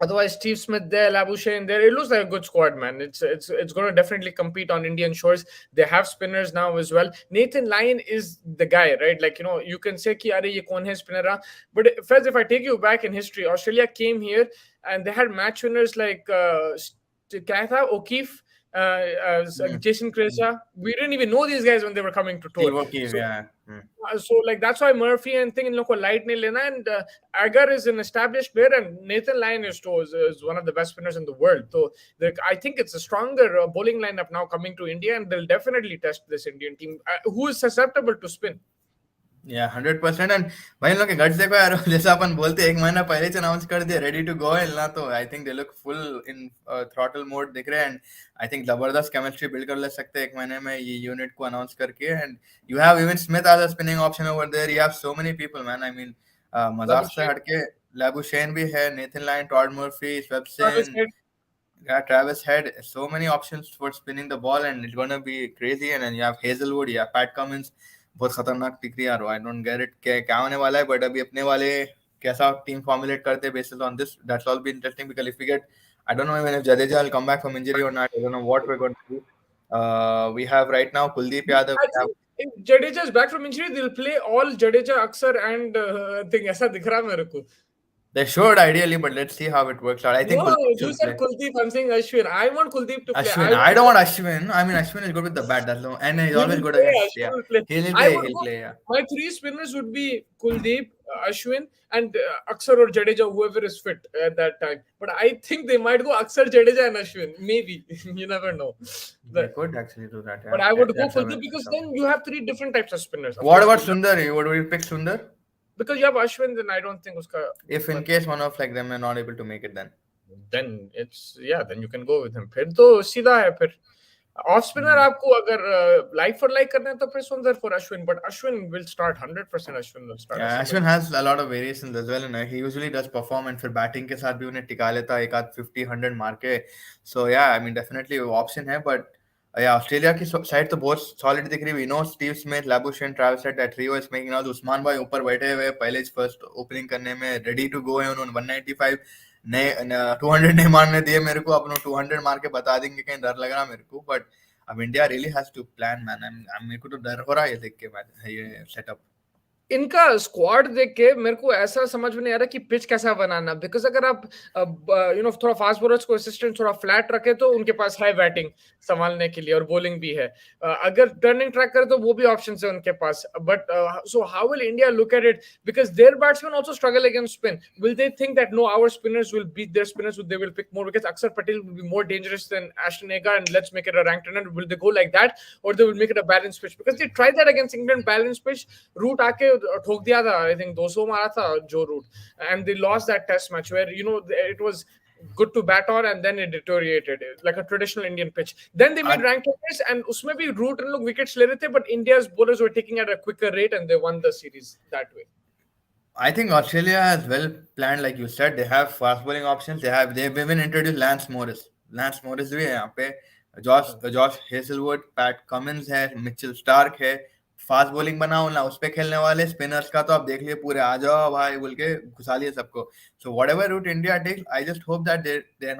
Otherwise, Steve Smith there, Labuschagne there. It looks like a good squad, man. It's going to definitely compete on Indian shores. They have spinners now as well. Nathan Lyon is the guy, right? Like, you can say ki are ye kaun hai spinner. But Fez, if I take you back in history, Australia came here and they had match winners like O'Keefe, Jason Krejza. We didn't even know these guys when they were coming to tour. O'Keefe, yeah. So like that's why Murphy and thing in लोग को light नहीं लेना. And Agar is an established player and Nathan Lyon is one of the best spinners in the world. So I think it's a stronger bowling lineup now coming to India, and they'll definitely test this Indian team who is susceptible to spin. Yeah, 100%। And भाई इन लोग के guts देखो यार, जैसा अपन बोलते 1 महीना पहले से अनाउंस कर दिया रेडी टू गो हिलना, तो I think they look full in throttle mode दिख रहे हैं। एंड आई थिंक जबरदस्त केमिस्ट्री बिल्ड कर ले सकते हैं 1 महीने में ये यूनिट को अनाउंस करके। And you have even Smith as a spinning option over there, you have so many people man. I mean मजाक से हटके Labuschagne भी है, Nathan Lyon, Todd Murphy, Swepson, Travis Head, so many options for spinning the ball, and it's gonna be crazy। And then you have Hazelwood, you have Pat Cummins, बहुत खतरनाक टिकरी यार। I don't get it क्या होने वाला है, but अभी अपने वाले कैसा टीम फॉर्मुलेट करते हैं based on this, that's all be interesting। because if we get, I don't know even if Jadeja will come back from injury or not, I don't know what we're going to do। We have right now Kuldeep Yadav, if Jadeja is back from injury, they'll play all Jadeja, Aksar and thing ऐसा दिख रहा है मेरे को. They should ideally, but let's see how it works out। I think no, Kuldeep you should said play। Kuldeep. I'm saying Ashwin. I want Kuldeep to play. Ashwin, I don't want Ashwin। I mean, Ashwin is good with the bat, that's all, and he's always good against, yeah, he'll play, yeah। My 3 spinners would be Kuldeep, Ashwin, and Aksar or Jadeja, whoever is fit at that time. But I think they might go Aksar, Jadeja, and Ashwin. Maybe. You never know. They could actually do that, yeah। But I would go Kuldeep because then you have 3 different types of spinners. What about Sundar? Would we pick Sundar? Because you have Ashwin, then I don't think uska. If in case one of like them are not able to make it, then it's then you can go with him. फिर तो सीधा है फिर. Off spinner आपको अगर like for like करना है तो फिर सुंदर for Ashwin, but Ashwin will start 100%. Ashwin will start. Yeah, Ashwin has a lot of variations as well, and he usually does perform, and फिर batting के साथ भी उन्हें टिका लेता है, एक आध 50-100 मार के। So yeah, I mean definitely वो option है, but yeah, ऑस्ट्रेलिया की साइड तो बहुत सॉलिड दिख रही है। We know Steve Smith, Labuschagne, Travis Head, that trio is making out। Usman भाई ऊपर बैठे हुए पहले फर्स्ट ओपनिंग करने में रेडी टू गो है, उन्होंने 195 नए 200 नहीं मारने दिए मेरे को, अपने 200 मार के बता देंगे, कहीं डर लग रहा मेरे को। बट अब India really has to plan man. मेरे को तो डर हो रहा है ये देख के ये सेटअप। इनका स्क्वाड देख के मेरे को ऐसा समझ में नहीं आ रहा कि पिच कैसा बनाना, बिकॉज अगर आप थोड़ा फास्ट बॉलर्स को असिस्टेंट थोड़ा फ्लैट रखे तो उनके पास है बैटिंग संभालने के लिए और बॉलिंग भी है। अगर टर्निंग ट्रैक करे तो वो भी ऑप्शन है उनके पास, but so how will India look at it, because their batsman also struggle against spin, will they think that no our spinners will beat their spinners, they will pick more wickets, Axar Patel will be more dangerous than Ashton Agar and let's make it a rank turner, will they go like that और they will make it a balance pitch, because they try that against England balance pitch, root आके ठोक दिया था, I think 200 मारा था Joe Root, and they lost that test match where it was good to bat on and then it deteriorated like a traditional Indian pitch. Then they made rank turners and usme bhi root and log wickets le rahe the, but India's bowlers were taking at a quicker rate and they won the series that way. I think Australia has well planned, like you said. They have fast bowling options. They've even introduced Lance Morris. Lance Morris भी है यहाँ पे. Josh Hazelwood, Pat Cummins है, Mitchell Stark है. Fast bowling बनाओ ना, उस पे खेलने वाले स्पिनर्स का तो आप देख लिए पूरे आ जाओ भाई बोल के घुसा लिए सबको. So whatever route India takes, I just hope that they are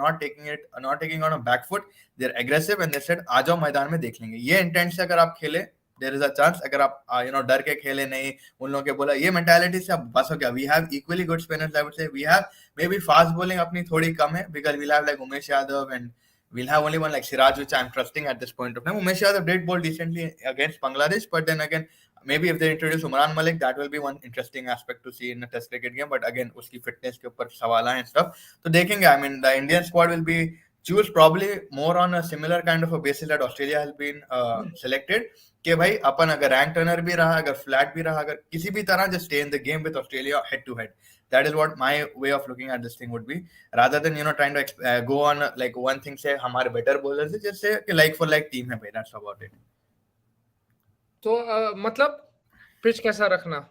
not taking on a back foot, they are aggressive and they said आ जाओ मैदान में देख लेंगे. ये इंटेंट से अगर आप खेले देयर इज अ चांस. अगर आप डर के खेले नहीं, उन लोगों के बोला ये मेंटालिटी से आप बस हो गया. We have equally good spinners, I would say. We have maybe fast bowling अपनी थोड़ी कम है because we have like Umesh Yadav and we'll have only one like Siraj, which I'm trusting at this point of time. Umesh Yadav did bowl decently against Bangladesh, but then again, maybe if they introduce Umran Malik, that will be one interesting aspect to see in a test cricket game. But again, uski fitness ke upar sawal hai and stuff. So dekhenge, I mean, the Indian squad will be choose probably more on a similar kind of a basis that Australia has been selected. कि भाई अपन अगर rank Turner भी रहा, अगर flat भी रहा, अगर किसी भी तरह just stay in the game with Australia head to head. That is what my way of looking at this thing would be, rather than trying to go on like one thing say हमारे better bowlers है, just say कि like for like team है भाई, that's about it. तो मतलब pitch कैसा रखना?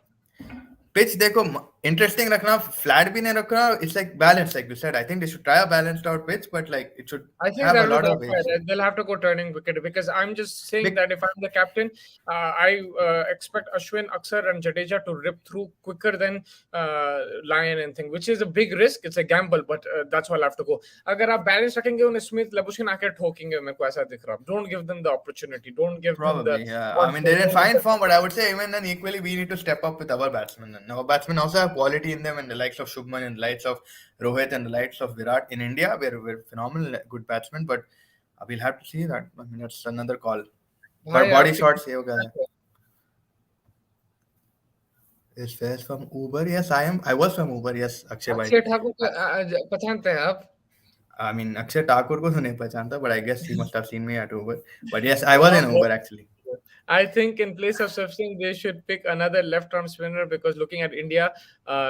Pitch देखो इंटरेस्टिंग रखना, फ्लैट भी नहीं रखना. It's like balance, like you said. I think they should try a balanced out pitch, but like it should have a lot of ways. They'll have to go turning wicket, because I'm just saying that if I'm the captain, I expect Ashwin, Akshar and Jadeja to rip through quicker than Lyon and thing, which is a big risk. It's a gamble, but that's why I'll have to go. अगर आप balance रखेंगे उन्हें Smith Labuschagne आके ठोकेंगे, मेरे को ऐसा दिख रहा. Don't give them the opportunity. Don't give them the. Yeah. I mean, they're in fine form, but I would say even then equally we need to step up with our batsmen. Our batsmen also have quality in them, and the likes of Shubman and the likes of Rohit and the likes of Virat in India, we're phenomenal good batsmen, but we'll have to see that. I mean, that's another call. But body shots save होगा. Is Faiz from Uber? Yes, I am. I was from Uber. Yes, Akshay bhai. Akshay Thakur को पहचानते हैं आप? I mean, Akshay Thakur को तो नहीं पहचानता, but I guess he must have seen me at Uber. But yes, I was in Uber actually. I think in place of Safsing, they should pick another left-arm spinner, because looking at India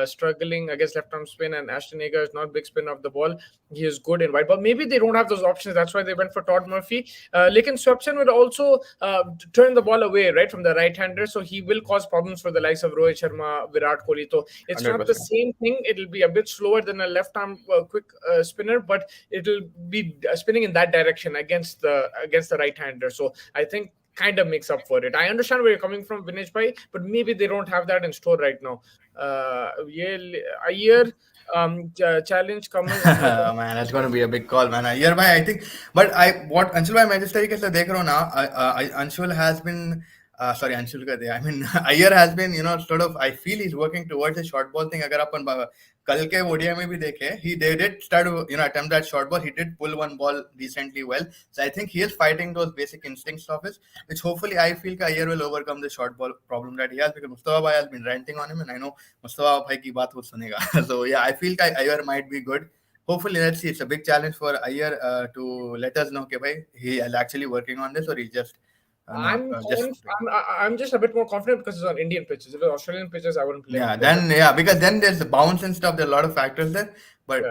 struggling against left-arm spin, and Ashton Agar is not big spin of the ball. He is good in white ball. Maybe they don't have those options. That's why they went for Todd Murphy. Lekin Swapson would also turn the ball away, right, from the right-hander. So he will cause problems for the likes of Rohit Sharma, Virat Kohli. So it's 100%. Not the same thing. It'll be a bit slower than a left-arm quick spinner, but it'll be spinning in that direction against the right-hander. So I think kind of makes up for it. I understand where you're coming from, Vinesh bhai, but maybe they don't have that in store right now. A year challenge coming. Man, that's going to be a big call, man. A year bhai, I think. But what Anshul bhai, मैं जिस तरीके से देख रहा हूँ ना, Anshul has been. Sorry, Anshul कहते हैं. I mean, Iyer has been, sort of. I feel he's working towards a short ball thing. अगर अपन कल के ODI में भी देखे, he did start to, attempt that short ball. He did pull one ball decently well. So I think he is fighting those basic instincts of his, which hopefully I feel Iyer will overcome the short ball problem that he has, because Mustafa bhai has been ranting on him, and I know Mustafa bhai की बात वो सुनेगा. So yeah, I feel Iyer might be good. Hopefully, let's see. It's a big challenge for Iyer to let us know, okay, he is actually working on this, or he's just. I'm just a bit more confident because it's on Indian pitches. If it was Australian pitches, I wouldn't play. Because then there's the bounce and stuff. There are a lot of factors there. But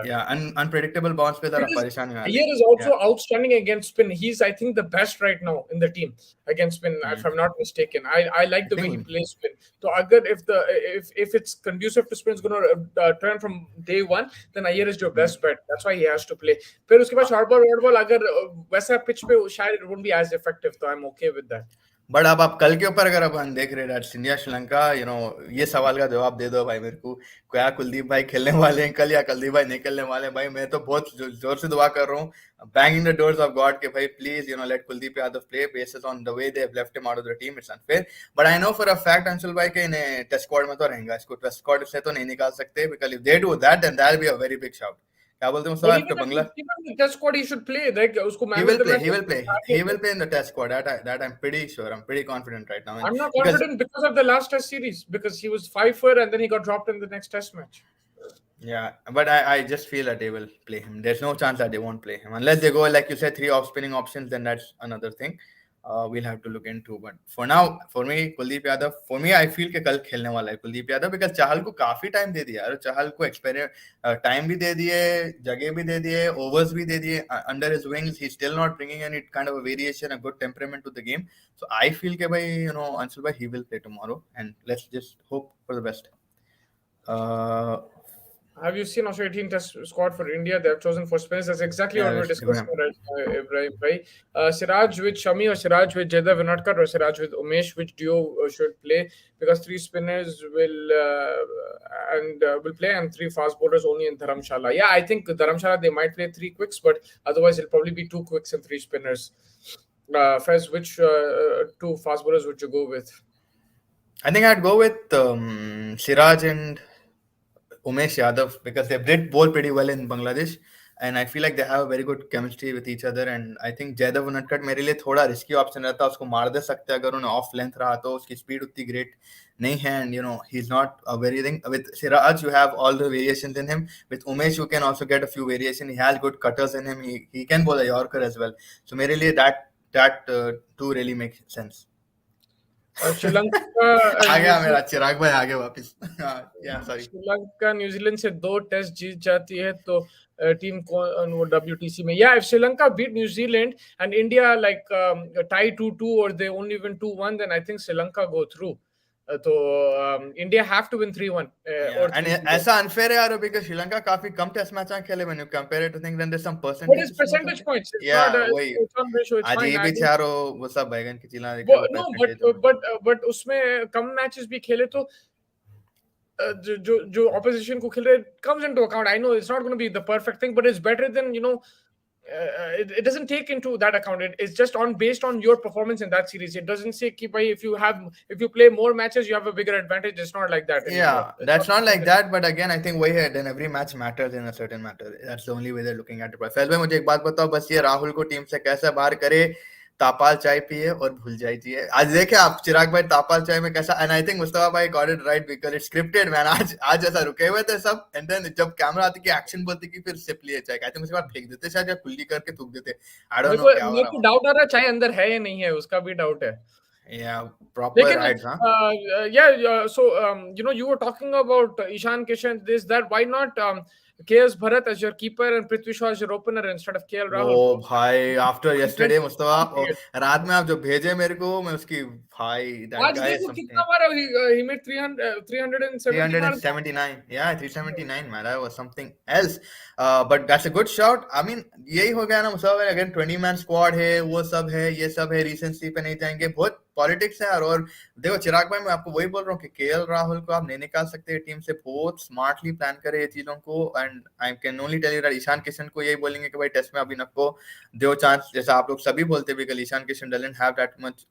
unpredictable bounce पे ज़रा परेशानी आ रही है. Iyer is also outstanding against spin. He's, I think, the best right now in the team against spin, if I'm not mistaken. I like the way he plays spin. So if it's conducive to spin, it's going to turn from day one, then Iyer is your best bet. That's why he has to play. फिर उसके बाद short ball, red ball, अगर वैसा pitch पे शायद it won't be as effective. So I'm okay with that. But अब आप कल के ऊपर अगर अब हम देख रहे हैं इंडिया श्रीलंका, ये सवाल का जवाब दे दो भाई मेरे को, क्या कुलदीप भाई खेलने वाले हैं कल या कुलदीप भाई नहीं खेलने वाले हैं? भाई मैं तो बहुत जोर से दुआ कर रहा हूँ, banging the doors of God, के भाई please let Kuldeep Yadav play, basis on the way they have left him out of the team, it's unfair. But I know for a fact Anshul भाई के इन्हें टेस्ट स्क्वाड में तो रहेगा, इसको टेस्ट स्क्वाड से तो नहीं निकाल सकते, because if they do that then that will be a very big shout. क्या बोलते हैं But Mustafa even after if बंगला? even the test squad, he should play. Like usko He man of will the play. match. He will play. He will play in the test squad. That I'm pretty sure. I'm pretty confident right now. And I'm not because confident because of the last test series, because he was 5 for and then he got dropped in the next test match. yeah, but I just feel that they will play him. There's no chance that they won't play him unless they go like you said, 3 off-spinning options. Then that's another thing. We'll have to look into. But for now, for me, Kuldeep Yadav. For me, I feel कि कल खेलने वाला है Kuldeep Yadav, because चाहल को काफी time दे दिया, और चाहल को एक्सपेरिमेंट टाइम भी दे दिए, जगह भी दे दिए, ओवर्स भी दे दिए. Under his wings, he's still not bringing any kind of a variation, a good temperament to the game. So I feel कि भाई Anshul bhai, he will play tomorrow, and let's just hope for the best. Have you seen Australia 18 test squad for India? They have chosen for spinners. That's exactly Yeah, what we're discussing Ibrahim. right now, Ibrahim bhai. Siraj with Shami or Siraj with Jada Vinatkar or Siraj with Umesh, which duo should play? Because 3 spinners will play, and 3 fast bowlers only in Dharamshala. Yeah, I think Dharamshala they might play 3 quicks, but otherwise it'll probably be 2 quicks and 3 spinners. Fez, which 2 fast bowlers would you go with? I think I'd go with Siraj and Umesh Yadav, because they did bowl pretty well in Bangladesh, and I feel like they have a very good chemistry with each other. And I think Jaydev Unadkat मेरे लिए थोड़ा risky option रहता, उसको मार दे सकते अगर उन्हें off length रहा तो, उसकी speed उतनी great नहीं है, and he's not a very thing. With Siraj you have all the variations in him. With Umesh you can also get a few variation. He has good cutters in him. He can bowl a Yorker as well. So मेरे लिए that two really make sense. Sri Lanka uh and New गया Zealand. मेरा चिराग भाई, आ गए वापस. Yeah, sorry. Sri Lanka New Zealand से 2 test जीत जाती है तो टीम को वो WTC में, या if Sri Lanka beat New Zealand and India like tie 2-2 or they only win 2-1, then I think Sri Lanka go through. तो India have to win 3-1 or And 3-0. ऐसा unfair है यार, because श्रीलंका काफी कम test match खेले, when you compare it to think, then there's some What is percentages. percentage points? It's Yeah, not वही it's on ratio. It's fine. अजीब I he don't, चारो वो सब बैगन की चिल्ला देखे वो no, percentage. but उसमें कम मैचेस भी खेले तो जो opposition को खेल रहे comes into account. I know it's not going to be the perfect thing, but it's better than it doesn't take into that account. It's just based on your performance in that series. It doesn't say keep if you play more matches you have a bigger advantage. It's not like that anymore. Yeah, that's not like that, but again, I think way ahead, then every match matters in a certain matter. That's the only way they're looking at it. Faiz भाई मुझे एक बात बताओ, बस ये राहुल को team से कैसे बाहर करे, तापाल चाय पिए और भूल जाइए. आज देखे आप चिराग भाई तापाल चाय में कैसा, एंड आई थिंक मुस्तफा भाई got it right, because it's scripted man. आज ऐसा रुके हुए थे सब, एंड देन जब कैमरा आती की एक्शन बोलती की फिर सिप लिए चाय, आई थिंक उसके बाद फेंक देते शायद, या कुल्ली करके थूक देते. आई डोंट नो क्या हो मेरे रहा को है. डाउट आ रहा है चाहे अंदर है या नहीं है, उसका भी डाउट है. Yeah, proper लेकिन rights, huh? so you were talking about Ishan Kishan, this that, why not KS Bharat as your keeper and Prithvi Shaw as your opener instead of KL Rahul? ओ भाई, after yesterday Mustafa, आज रात में आप जो भेजे मेरे को, मैं उसकी भाई, that guy is देखो something. कितना मारा, he made 370 मारा. 379, yeah, 379, man, that was something else. But that's a good shot. I mean, यही हो गया ना मुस्तफा भाई, अगर 20-man squad है, वो सब है, ये सब है, recency पे नहीं जाएंगे, बहुत पॉलिटिक्स है यार. और देखो चिराग भाई, मैं आपको वही बोल रहा हूँ कि केएल राहुल को आप नहीं निकाल सकते टीम से, बहुत स्मार्टली प्लान करे ये चीजों को. And I can only tell you that Ishan Kishan को यही बोलेंगे कि भाई टेस्ट में अभी नको दो चांस, जैसा आप लोग सभी बोलते भी, Ishan Kishan doesn't have that much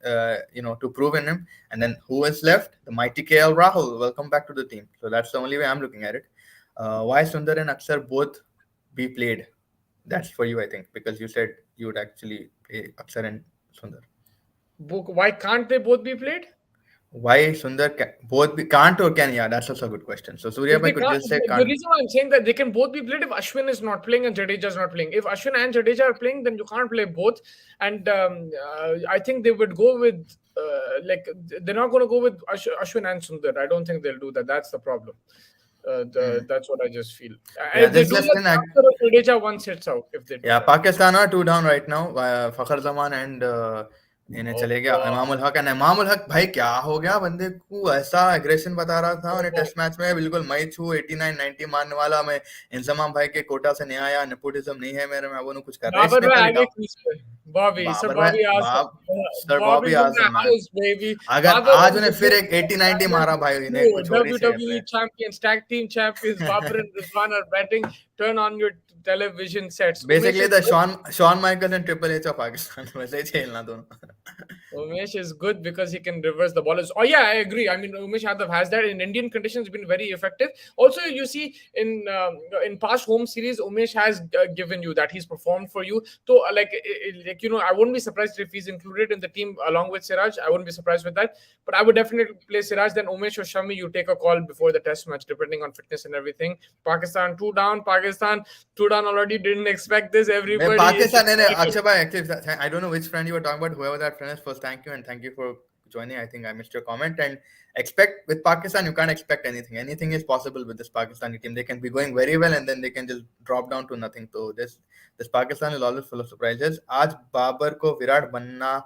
to prove in him. And then who is left? The mighty KL Rahul. Welcome back to the team. So that's the only way I am looking at it. Why Sundar and Axar both be played? That's for you, I think, because you said you would actually play Akshar and Sundar. Why can't they both be played? Why Sundar both can't or can? Yeah, that's also a good question. So Surya bhai could just say the can't. reason why I'm saying that they can both be played if Ashwin is not playing and Jadeja is not playing. If Ashwin and Jadeja are playing, then you can't play both. And I think they would go with they're not going to go with Ashwin and Sundar. I don't think they'll do that. That's the problem. That's what I just feel. Yeah, If they this do just that, after Jadeja once hits out. If they do yeah, that. Pakistan are 2 down right now. Fakhar Zaman and इन्हें Oh चले गया God. Imamul Haq, and Imamul Haq भाई क्या हो गया बंदे को, ऐसा एग्रेशन बता रहा था उन्हें टेस्ट मैच में, बिल्कुल मैं छू 89 90 मारने वाला मैं, इंजमाम भाई के कोटा से नहीं आया, नेपोटिज्म नहीं है मेरे में, वो कुछ कर रहा है Babar इसने bhai खाली आगे डाउन। क्रीज पे. Bobby, Sir बाबर भाई Bobby Azam. बाप sir Bobby Bobby's in the Azam man, house, baby. अगर Babar आज and उन्हें फिर Rizwan एक 80 90 are मारा battling. भाई इन्हें Two कुछ और ही चाहिए WWE play. champions, tag team champions. Babar and Rizwan are batting. Turn on your television sets. Umesh basically is the good. Shawn Michael and triple H of Pakistan, वैसे ही खेलना दोनों। Umesh is good because he can reverse the ball. Oh yeah, I agree. I mean, Umesh Yadav has that in Indian conditions, been very effective. Also, you see in past home series, Umesh has given you that he's performed for you. So like I wouldn't be surprised if he's included in the team along with Siraj. I wouldn't be surprised with that. But I would definitely play Siraj. Then Umesh or Shami, you take a call before the test match, depending on fitness and everything. Pakistan two down. Pakistan two down already. Didn't expect this. मैं Everybody is Pakistan ने excited. Akshay भाई actually I don't know which friend you were talking about, whoever that friend is, first thank you and thank you for joining. I think I missed your comment, and expect with Pakistan you can't expect anything is possible with this Pakistani team. They can be going very well and then they can just drop down to nothing. So this Pakistan is always full of surprises. आज बाबर को विराट बनना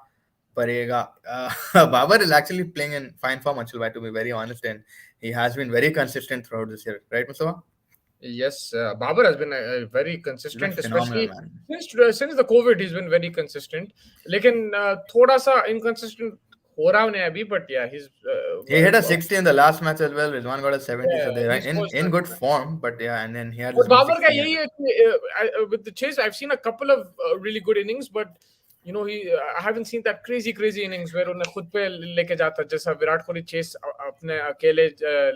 पड़ेगा। Babar is actually playing in fine form, Anshul bhai, to be very honest, and he has been very consistent throughout this year, right Mustafa? Yes, Babar has been very He's been consistent, phenomenal, especially man. since the COVID. He's been very consistent. लेकिन थोड़ा सा inconsistent हो रहा है अभी, but yeah, he's He hit a 60 in the last match as well. Rizwan got a 70, yeah, so they're he's supposed in to. good form. But yeah, and then he had और this Babar का 160 यही and है कि with the chase, I've seen a couple of really good innings, but I haven't seen that crazy innings where उन्हें खुद पे लेके जाता जैसा विराट कोहली चेस अपने अकेले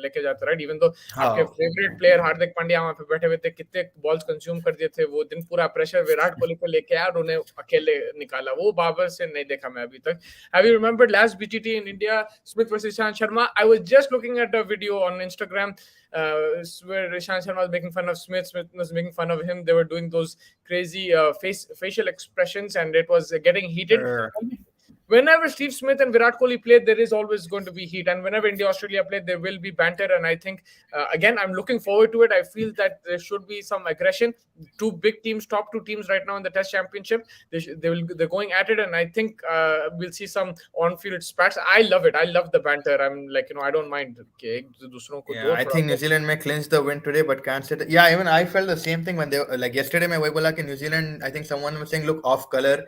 लेके जाता, राइट? इवन तो आपके how favourite player Hardik Pandya वहां पे बैठे हुए थे, कितने बॉल्स कंज्यूम कर दिए थे वो दिन, पूरा प्रेशर विराट कोहली पे लेके आया और उन्हें अकेले निकाला, वो बाबर से नहीं देखा मैं अभी तक. Have you remembered last BTT in India, Smith versus Ishan Sharma? I was just looking at a video on Instagram where Ishan Sharma was making fun of Smith. Smith was making fun of him. They were doing those crazy facial expressions, and it was getting heated. Whenever Steve Smith and Virat Kohli play, there is always going to be heat, and whenever India Australia play, there will be banter. And I think again, I'm looking forward to it. I feel that there should be some aggression. Two big teams, top two teams right now in the Test Championship, they're going at it, and I think we'll see some on-field spats. I love it. I love the banter. I'm like, I don't mind. yeah, I think New Zealand may clinch the win today, but can't say that. Yeah, even I felt the same thing when they like yesterday. मैं वही बोला कि New Zealand, I think someone was saying look off color.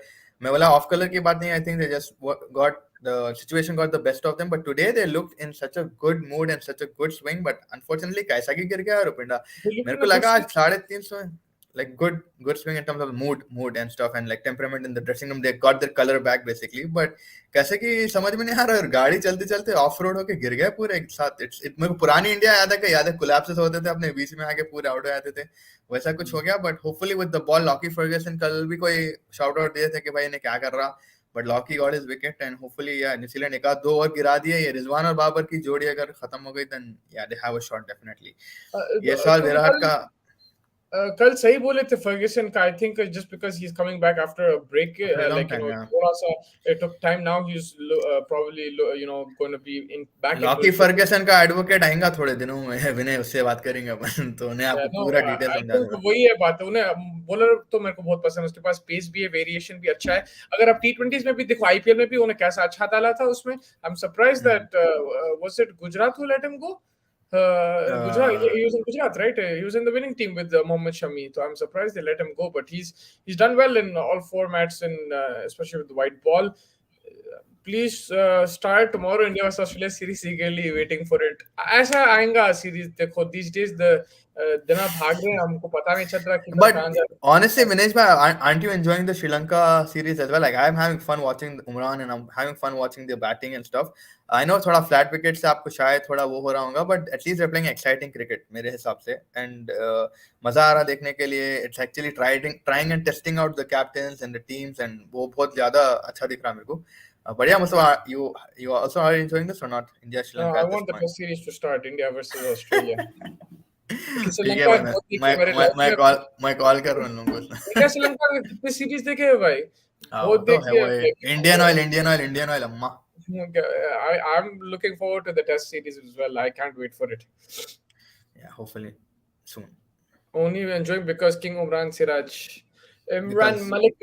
मैं बोला off color की बात नहीं. I think they just got the situation, got the best of them. But today they looked in such a good mood and such a good swing. But unfortunately, कैसा की गिर गया रुपिंडा. मेरे को लगा आज 350 like good swing in terms of mood and stuff, and like temperament in the dressing room. They got their color back basically, but कैसे कि समझ में नहीं आ रहा, गाड़ी चलते चलते ऑफ रोड होके गिर गए पूरे एक साथ. मेरे को पुरानी इंडिया याद है कोलैप्सेस होते थे अपने बीच में आके पूरे आउट हो जाते थे, वैसा कुछ हो गया. But hopefully with the ball Lockie Ferguson कल भी कोई शाउट आउट दिए थे कि भाई इन्हें क्या कर रहा, but Lockie got his wicket and hopefully या न्यूजीलैंड एक आध दो और गिरा दिए. ये रिजवान और बाबर की जोड़ी अगर खत्म हो गई देन या they have a shot definitely. ये साल विराट का कल सही बोले थे फर्ग्यूसन का. I think just because he is coming back after a break, like थोड़ा सा it took time. Now he is probably going to be in back in Lockie Ferguson का एडवोकेट आएगा थोड़े दिनों में, विनय उससे बात करेंगे अपन, तो उन्हें आपको पूरा डिटेल समझा दूंगा. वही है बात. उन्हें बॉलर तो मेरे को बहुत पसंद है, उसके पास पेस भी है, वेरिएशन भी अच्छा है. अगर आप टी20 में भी देखो, आईपीएल में भी उन्हें कैसा अच्छा डाला था उसमें. I am surprised that was it Gujarat who let him go. Gujarat, he was in Gujarat, right? He was in the winning team with Mohammad Shami. So I'm surprised they let him go. But he's done well in all formats, and especially with the white ball. Please start tomorrow India vs Australia series. Eagerly waiting for it. ऐसा आएगा series. देखो these days the दिना भाग रहे हैं, हमको पता नहीं चल रहा कि But कहाँ जा रहे हैं. honestly, Vinesh, aren't you enjoying the Sri Lanka series as well? Like I'm having fun watching Umran and I'm having fun watching their batting and stuff. I know थोड़ा flat wicket से आपको शायद थोड़ा वो हो रहा होगा, but at least they're playing exciting cricket मेरे हिसाब से, and मजा आ रहा देखने के लिए. It's actually trying and testing out the captains and the teams, and वो बहुत ज़्यादा अच्छा दिख रहा है मेरे को. But yeah, Mustafa, you also are enjoying this or not? India Sri Lanka I at this want the point. test series to start. India versus Australia. ठीक है भाई, मैं कॉल कर रहा हूँ लोगों को. इंडिया श्रीलंका के कितने सीरीज देखे हैं भाई? बहुत तो है देखे वो हैं. इंडियन ऑयल अम्मा. I'm looking forward to the test series as well. I can't wait for it. Yeah, hopefully soon. Only enjoying because King Umran Siraj. Imran because Malik.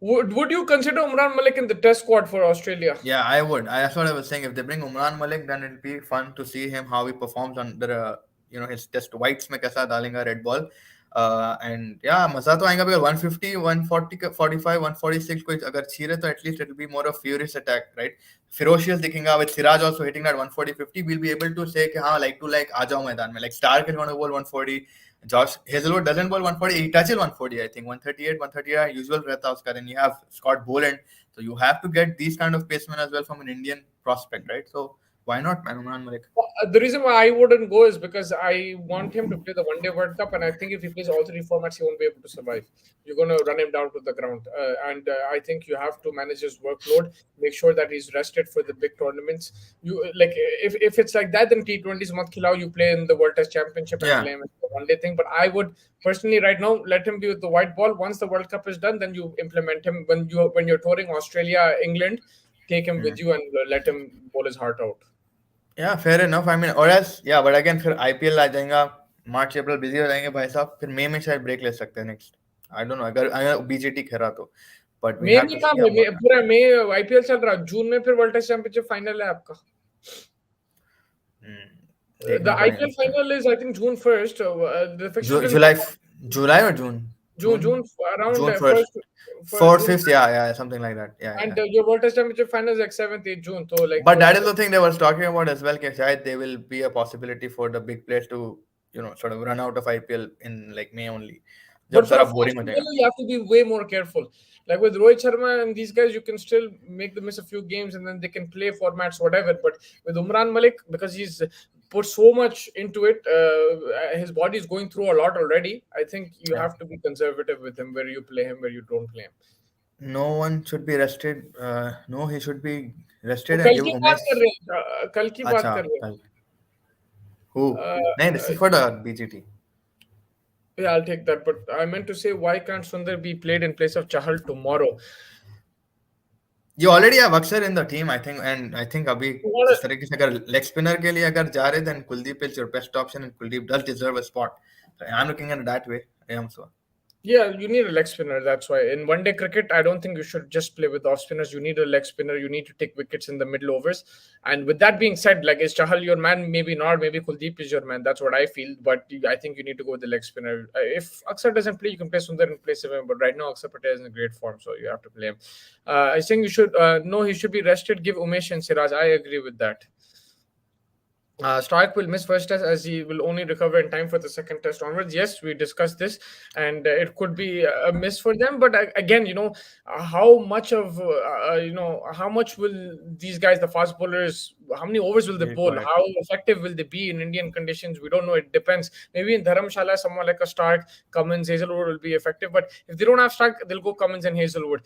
Would you consider Imran Malik in the Test squad for Australia? yeah, I would. That's what I was saying. If they bring Umran Malik, then it'll be fun to see him how he performs under his just whites में कैसा डालेगा red ball. And yeah, मजा तो आएगा because 150, 140, 45, 146 कोई अगर छीरे तो at least it'll be more of furious attack, right? Ferocious दिखेगा with Siraj also hitting that 140, 50. We'll be able to say कि हाँ like to like आ जाओ मैदान में. Like Stark is going to bowl 140. Josh Hazelwood doesn't bowl 140. He touches 140, I think. 138, 138 usual रहता है उसका. Then you have Scott Boland. So you have to get these kind of pacemen as well from an Indian prospect, right? So why not, man? Umran Malik. The reason why I wouldn't go is because I want him to play the One Day World Cup, and I think if he plays all three formats, he won't be able to survive. You're going to run him down to the ground, and I think you have to manage his workload. Make sure that he's rested for the big tournaments. You like if it's like that, then T20s mat khilao. You play in the World Test Championship and play him in the one day thing. But I would personally right now let him be with the white ball. Once the World Cup is done, then you implement him when you're touring Australia, England. Take him with you and let him bowl his heart out. Yeah, fair enough. I mean, or else, yeah, but again, फिर IPL आ जाएगा, मार्च अप्रैल busy हो जाएंगे भाई साहब, फिर मई में शायद break ले सकते हैं नेक्स्ट. I don't know अगर BGT खेला तो, but we मई have में to कहाँ see about पूरा मई IPL चल रहा. जून में फिर वर्ल्ड टेस्ट चैंपियनशिप फाइनल है आपका. The देखना पड़ेगा IPL उसका. final is I think June 1st. The fixtures in July or June? June around June 1st. first 4th, June, 5th, yeah, something like that. Yeah, and yeah. your World Test Championship final is like 7th, 8th June. So like, But that is the thing they were talking about as well. That there will be a possibility for the big players to, sort of run out of IPL in like May only. but for a boring fast हो bowler, जाएगा. you have to be way more careful. Like with Rohit Sharma and these guys, you can still make them miss a few games and then they can play formats, whatever. But with Umran Malik, because he's put so much into it, his body is going through a lot already. I think you have to be conservative with him, where you play him, where you don't play him. No one should be rested. No, he should be rested वो and कल give की बात Umesh. कर रहे हैं, कल की बात अच्छा, कर रहे कल. Who? हैं. नहीं, this is for the BGT. Yeah, I'll take that. But I meant to say, why can't Sundar be played in place of Chahal tomorrow? You already have Aksar in the team, I think, and I think अभी जिस तरीके से अगर leg spinner के लिए अगर जा रहे, then Kuldeep is your best option, and Kuldeep does deserve a spot. So I'm looking at it that way. Yeah, you need a leg spinner. That's why in one-day cricket, I don't think you should just play with off spinners. You need a leg spinner. You need to take wickets in the middle overs. And with that being said, like, is Chahal your man? Maybe not. Maybe Kuldeep is your man. That's what I feel. But I think you need to go with the leg spinner. If Aksar doesn't play, you can play Sundar in place of him. But right now, Aksar Patel is in great form, so you have to play him. I think you should. No, he should be rested. Give Umesh and Siraj. I agree with that. Stark will miss first test as he will only recover in time for the second test onwards. Yes, we discussed this, and it could be a miss for them. But again, how much of how much will these guys, the fast bowlers, how many overs will they bowl? How effective will they be in Indian conditions? We don't know. It depends. Maybe in Dharamshala, someone like a Stark, Cummins, Hazelwood will be effective. But if they don't have Stark, they'll go Cummins and Hazelwood.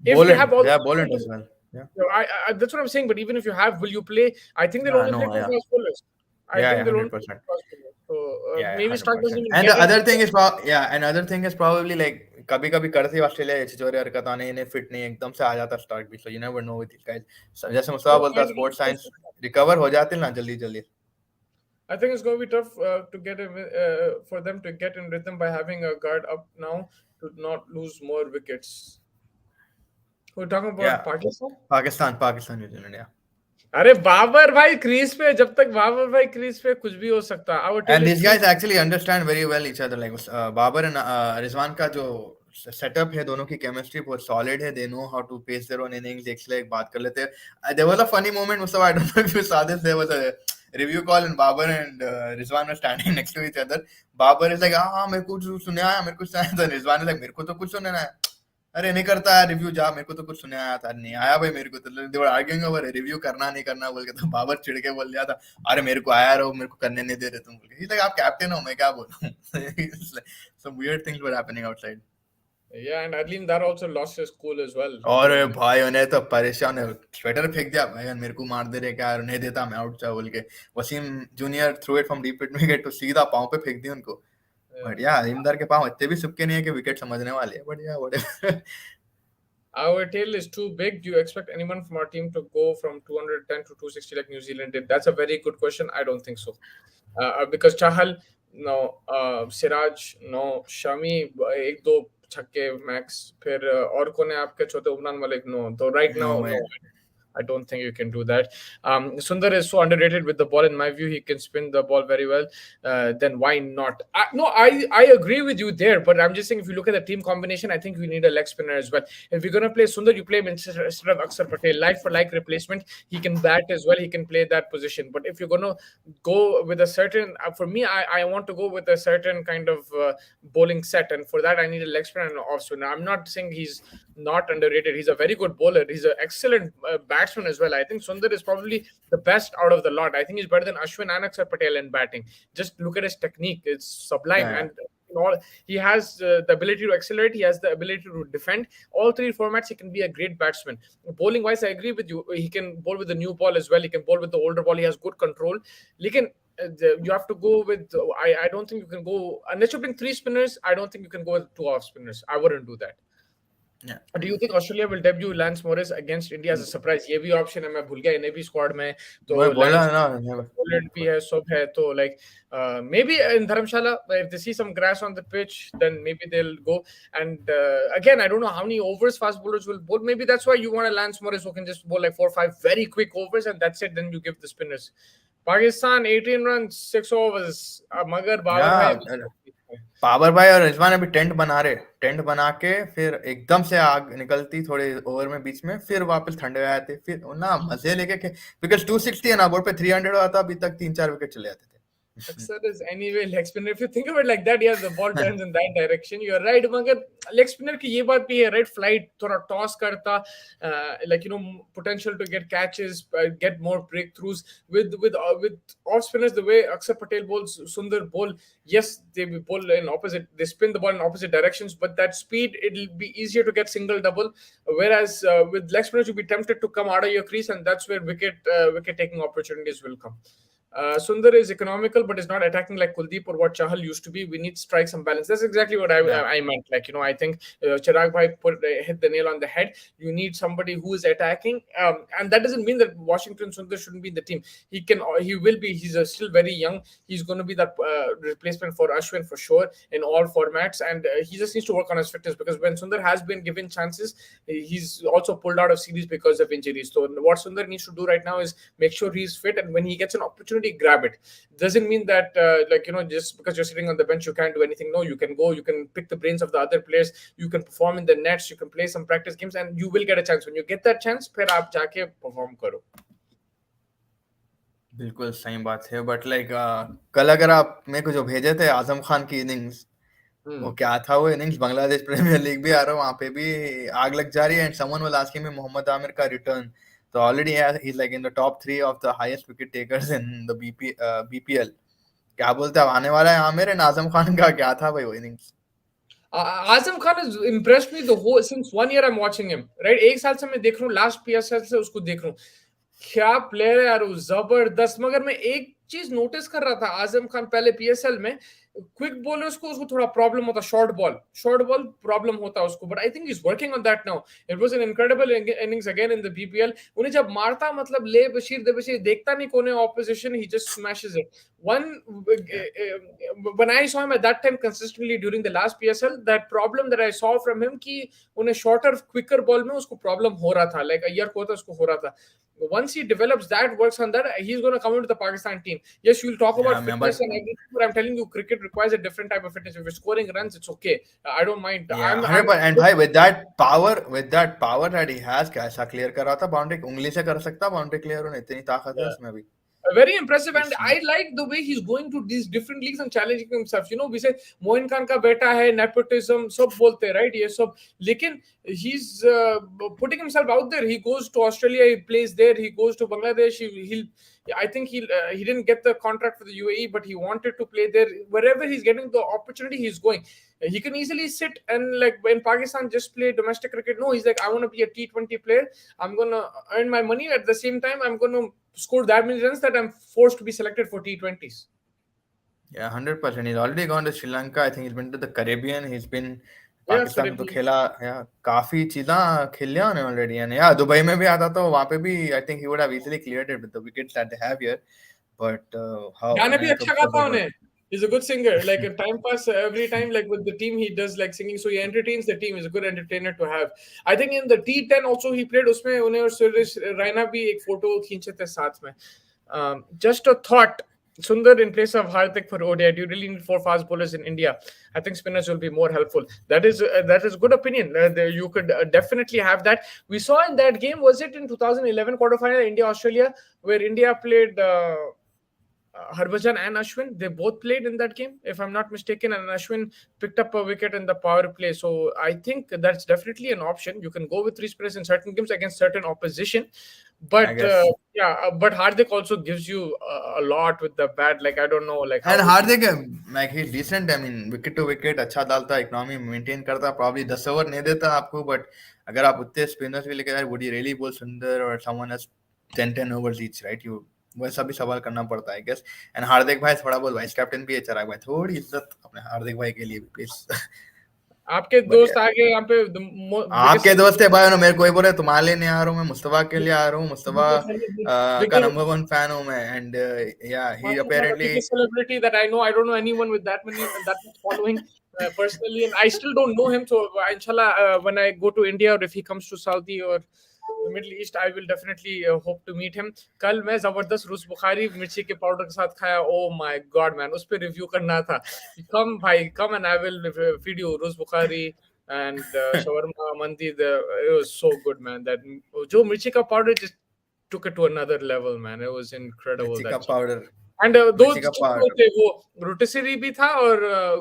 If they have all, Boland as well. Yeah. I that's what I'm saying. But even if you have, will you play? I think they'll only play two fast bowlers. I think they'll only play 2 fast bowlers. So maybe Stark doesn't even. And the other thing is probably like कभी कभी करती Australia छिछोरे हरकत आने इन्हें fit नहीं एकदम से आ जाता स्टार्क भी. So you never know with these guys. जैसे मुस्तफा बोलता है स्पोर्ट्स साइंस रिकवर हो जाते ना जल्दी. I think it's going to be tough to get for them to get in rhythm by having a guard up now to not lose more wickets. We're talking about Pakistan, New Zealand, yeah. अरे बाबर भाई crease पे, जब तक बाबर भाई crease पे कुछ भी हो सकता है. And these guys actually understand very well each other. Like Babar and Rizwan का जो setup है, दोनों की chemistry बहुत solid है. They know how to pace their own innings. एक बात कर लेते हैं. There was a funny moment, Mustafa. I don't know if you saw this. There was a review call and Babar and Rizwan were standing next to each other. Babar is like, हाँ मेरे को कुछ सुने आया, मेरे को सुना आया. Rizwan is like, मेरे को तो कुछ सुने आया. अरे नहीं करता है रिव्यू जा, मेरे को तो कुछ सुने आया था, नहीं आया भाई मेरे को. तो they were arguing over review करना नहीं करना बोल के. तो बाबर चिढ़ के बोल दिया था, अरे मेरे को आया रहो, मेरे को करने नहीं दे रहे तुम बोल के. He's like, आप कैप्टन हो, मैं क्या बोलूं. Some weird things were happening outside. Yeah, and Adlin Dar also lost his cool as well. और भाई उन्हें तो परेशान है, स्वेटर फेंक दिया भाई, मेरे को मार दे रहे क्या, नहीं देता मैं आउट जा बोल के. Wasim junior threw it from deep mid wicket तो सीधा पांव पे फेंक दिया उनको. बट या इमदार के पांव इतने भी सुबके नहीं है कि विकेट समझने वाले हैं. बट या whatever. Our tail is too big. Do you expect anyone from our team to go from 210 to 260 like New Zealand did? That's a very good question. I don't think so. Because Chahal, no, Siraj, no, Shami, एक दो छक्के max, फिर और कौन है आपके चौथे opener Malik? No, तो right No now way. No, I don't think you can do that. Sundar is so underrated with the ball. In my view, he can spin the ball very well. Then why not? I agree with you there. But I'm just saying, if you look at the team combination, I think we need a leg spinner as well. If you're gonna play Sundar, you play him instead of Akshar Patel. Like for like replacement, he can bat as well. He can play that position. But if you're gonna go with a certain, for me, I want to go with a certain kind of bowling set, and for that I need a leg spinner and an off spinner. I'm not saying he's not underrated. He's a very good bowler. He's an excellent batsman as well. I think Sundar is probably the best out of the lot. I think he's better than Ashwin and Akshar Patel in batting. Just look at his technique; it's sublime. Yeah, And all he has the ability to accelerate. He has the ability to defend. All three formats, he can be a great batsman. Bowling wise, I agree with you. He can bowl with the new ball as well. He can bowl with the older ball. He has good control. Lekin, you have to go with. I don't think you can go unless you bring three spinners. I don't think you can go with two off spinners. I wouldn't do that. yeah. Do you think Australia will debut Lance Morris against India as a surprise? ये भी option है, मैं भूल गया इन्हें भी squad में तो मैं बोला Lance ना, Poland भी है, सब है तो like maybe in Dharamshala if they see some grass on the pitch then maybe they'll go. And again, I don't know how many overs fast bowlers will bowl. Maybe that's why you want a Lance Morris who can just bowl like 4 or 5 very quick overs and that's it. Then you give the spinners. Pakistan 18 runs 6 overs. मगर बाबर भाई power भाई और रिजवान अभी tent बना के फिर एकदम से आग निकलती थोड़े ओवर में बीच में, फिर वापस ठंडे हो जाते, फिर ना मजे लेके बिकॉज 260 है ना बोर्ड पे 300 आता, अभी तक 3-4 विकेट चले जाते थे. Aksar is anyway leg spinner. If you think of it like that, yes, the ball turns in that direction. You're right. मगर leg spinner की ये बात भी है, right? Flight थोड़ा toss करता, like potential to get catches, get more breakthroughs with off spinners. The way Akshar Patel bowls, Sundar bowl, yes, they bowl in opposite. They spin the ball in opposite directions, but that speed it'll be easier to get single double. Whereas with leg spinners, you'll be tempted to come out of your crease, and that's where wicket taking opportunities will come. Sundar is economical, but is not attacking like Kuldeep or what Chahal used to be. We need strikes and balance. That's exactly what I meant. Like, I think Chirag Bhai hit the nail on the head. You need somebody who is attacking. And that doesn't mean that Washington Sundar shouldn't be in the team. He will be. He's still very young. He's going to be that replacement for Ashwin for sure in all formats. And he just needs to work on his fitness because when Sundar has been given chances, he's also pulled out of series because of injuries. So what Sundar needs to do right now is make sure he's fit. And when he gets an opportunity, grab it. Doesn't mean that just because you're sitting on the bench you can't do anything. No, you can go, you can pick the brains of the other players, you can perform in the nets, you can play some practice games and you will get a chance. When you get that chance फिर आप जाके perform करो. बिल्कुल सही बात है. But like कल अगर आप मेरे को जो भेजे थे आजम खान की इनिंग्स, वो क्या था वो इनिंग्स, बांग्लादेश प्रीमियर लीग भी आ रहा है, वहां पे भी आग लग जा रही है. And someone was asking me Mohammad Amir का रिटर्न, तो already he is like in the top 3 of the highest wicket takers in the BPL. क्या बोलते हैं, आने वाला है आमिर. एंड आजम खान का क्या था भाई वो innings? Azam Khan has impressed me the whole since 1 year I'm watching him. Right, एक साल से मैं देख रहा हूँ, लास्ट पीएसएल से उसको देख रहा हूँ. क्या प्लेयर है यार वो, जबरदस्त. मगर मैं एक चीज नोटिस कर रहा था, आजम खान पहले पीएसएल में क्विक बॉलर्स को उसको थोड़ा प्रॉब्लम होता, शॉर्ट बॉल प्रॉब्लम होता उसको. But I think is working on that now. It was an incredible innings again in the BPL. उन्हें जब मारता मतलब ले बशीर दे बशीर देखता नहीं कोने opposition, he just smashes it. When I saw him at that time consistently during the last PSL, that problem that I saw from him कि उन्हें shorter quicker ball में उसको problem हो रहा था, like a year को था उसको हो रहा था. Once he develops that, works on that, he's going to come into the Pakistan team. Yes, you'll talk about fitness and everything, but I'm telling you, cricket requires a different type of fitness. If you're scoring runs, it's okay. I don't mind. And भाई with that power that he has, कैसा clear कर रहा था boundary, उंगली से कर सकता boundary clear होने, इतनी ताकत है उसमें भी. Very impressive, and I like the way he's going to these different leagues and challenging himself. We say Moin Khan ka beta hai, nepotism, sab bolte, right? Ye sab, lekin he's putting himself out there. He goes to Australia, he plays there. He goes to Bangladesh. I think he didn't get the contract for the UAE, but he wanted to play there. Wherever he's getting the opportunity, he's going. He can easily sit and like in Pakistan just play domestic cricket. No, he's like, I want to be a T20 player. I'm gonna earn my money. At the same time, I'm gonna score that many runs that I'm forced to be selected for T20s. Yeah, 100%. He's already gone to Sri Lanka. I think he's been to the Caribbean. He's been Pakistan में तो खेला, काफी चीजें खेल लिया उन्हें already. And Dubai में भी आता तो वहां पे भी I think he would have easily cleared it with the wickets that they have here. But how गाने भी अच्छा गाता उन्हें. He's a good singer. Like a time pass every time, like with the team, he does like singing. So he entertains the team. He's a good entertainer to have. I think in the T10 also he played. उसमें उन्हें और सुरेश रैना भी एक photo खींचे थे साथ में. Just a thought. Sundar in place of Hardik for ODI. Do you really need four fast bowlers in India? I think spinners will be more helpful. That is good opinion. You could definitely have that. We saw in that game, was it in 2011 quarterfinal India Australia, where India played Harbhajan and Ashwin, they both played in that game, if I'm not mistaken, and Ashwin picked up a wicket in the power play. So I think that's definitely an option. You can go with three spinners in certain games against certain opposition. I But guess. but Hardik also gives you a lot with the bat. Like, I don't know, like And how would he? Hardik, like he's decent. I mean, wicket to wicket अच्छा डालता, economy maintain करता. Probably 10 over नहीं देता आपको, but अगर आप उतने spinners भी लेके जाए, would he really bowl Sundar or someone else 10 overs each, right? You वैसा भी सवाल करना पड़ता है, I guess. And हार्दिक भाई थोड़ा बहुत वाइस कैप्टन भी है, चिराग भाई थोड़ी इज्जत अपने हार्दिक भाई के लिए भी प्लीज. आपके But दोस्त yeah. आगे यहाँ पे आपके दोस्त है भाई, उन्होंने मेरे को ही बोले तुम्हारे लिए नहीं आ रहा हूँ, मैं मुस्तफा के लिए आ रहा हूँ, मुस्तफा का biggest नंबर 1 फैन हूँ मैं. एंड या ही Mashallah, the apparently biggest celebrity that I know. I don't know anyone with that many that much following personally, and I still don't know him. So, inshallah, when I go to India or if he comes to Saudi or the Middle East, I will definitely hope to meet him. कल मैं जबरदस्त रूस बुखारी मिर्ची के powder के साथ खाया. Oh my God, man! उस पे रिव्यू करना था. Come भाई, come and I will feed you रूस Bukhari and shawarma mandi. It was so good, man. That जो मिर्ची का powder just took it to another level, man. It was incredible. मिर्ची का That chicken. पाउडर, And दो मिर्ची का chicken पाउडर. थे, वो रोटिसरी भी था और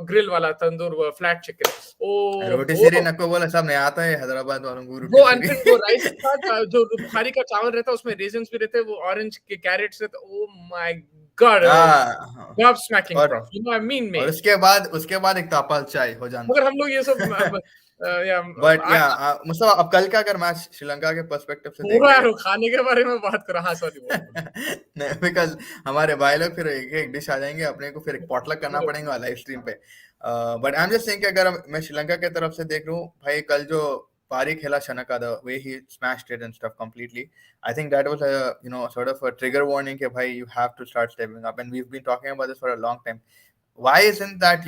ग्रिल वाला तंदूर फ्लैट चिकन. ओ रोटी हो सीरी नको बोला, सब नहीं आता है हैदराबाद वालों को रोटी वो, एंड सीरी. फिर वो राइस के साथ जो बुखारी का चावल रहता है उसमें रेजिन्स भी रहते हैं, वो ऑरेंज के कैरेट्स रहते. ओ माय गॉड, हाँ. गॉब स्मैकिंग और bro, you know I mean और मेट. उसके बाद एक तापाल चाय हो मगर जाता. हम लोग ये सब या बट या मुस्तफा, अब कल का अगर मैच श्रीलंका के पर्सपेक्टिव से पूरा देखे. यार खाने के बारे में बात करो. हाँ सॉरी, बोलो. नहीं, बिकॉज हमारे भाई लोग फिर एक एक डिश आ जाएंगे, अपने को फिर एक पॉटलक करना पड़ेगा लाइव स्ट्रीम पे. But I am just saying कि अगर मैं श्रीलंका की तरफ से देख रहा हूँ भाई, कल जो पारी खेला Shanaka, the way he smashed it and stuff completely, I think that was sort of a trigger warning कि भाई you have to start stepping up. And we have been talking about this for a long time. why isn't that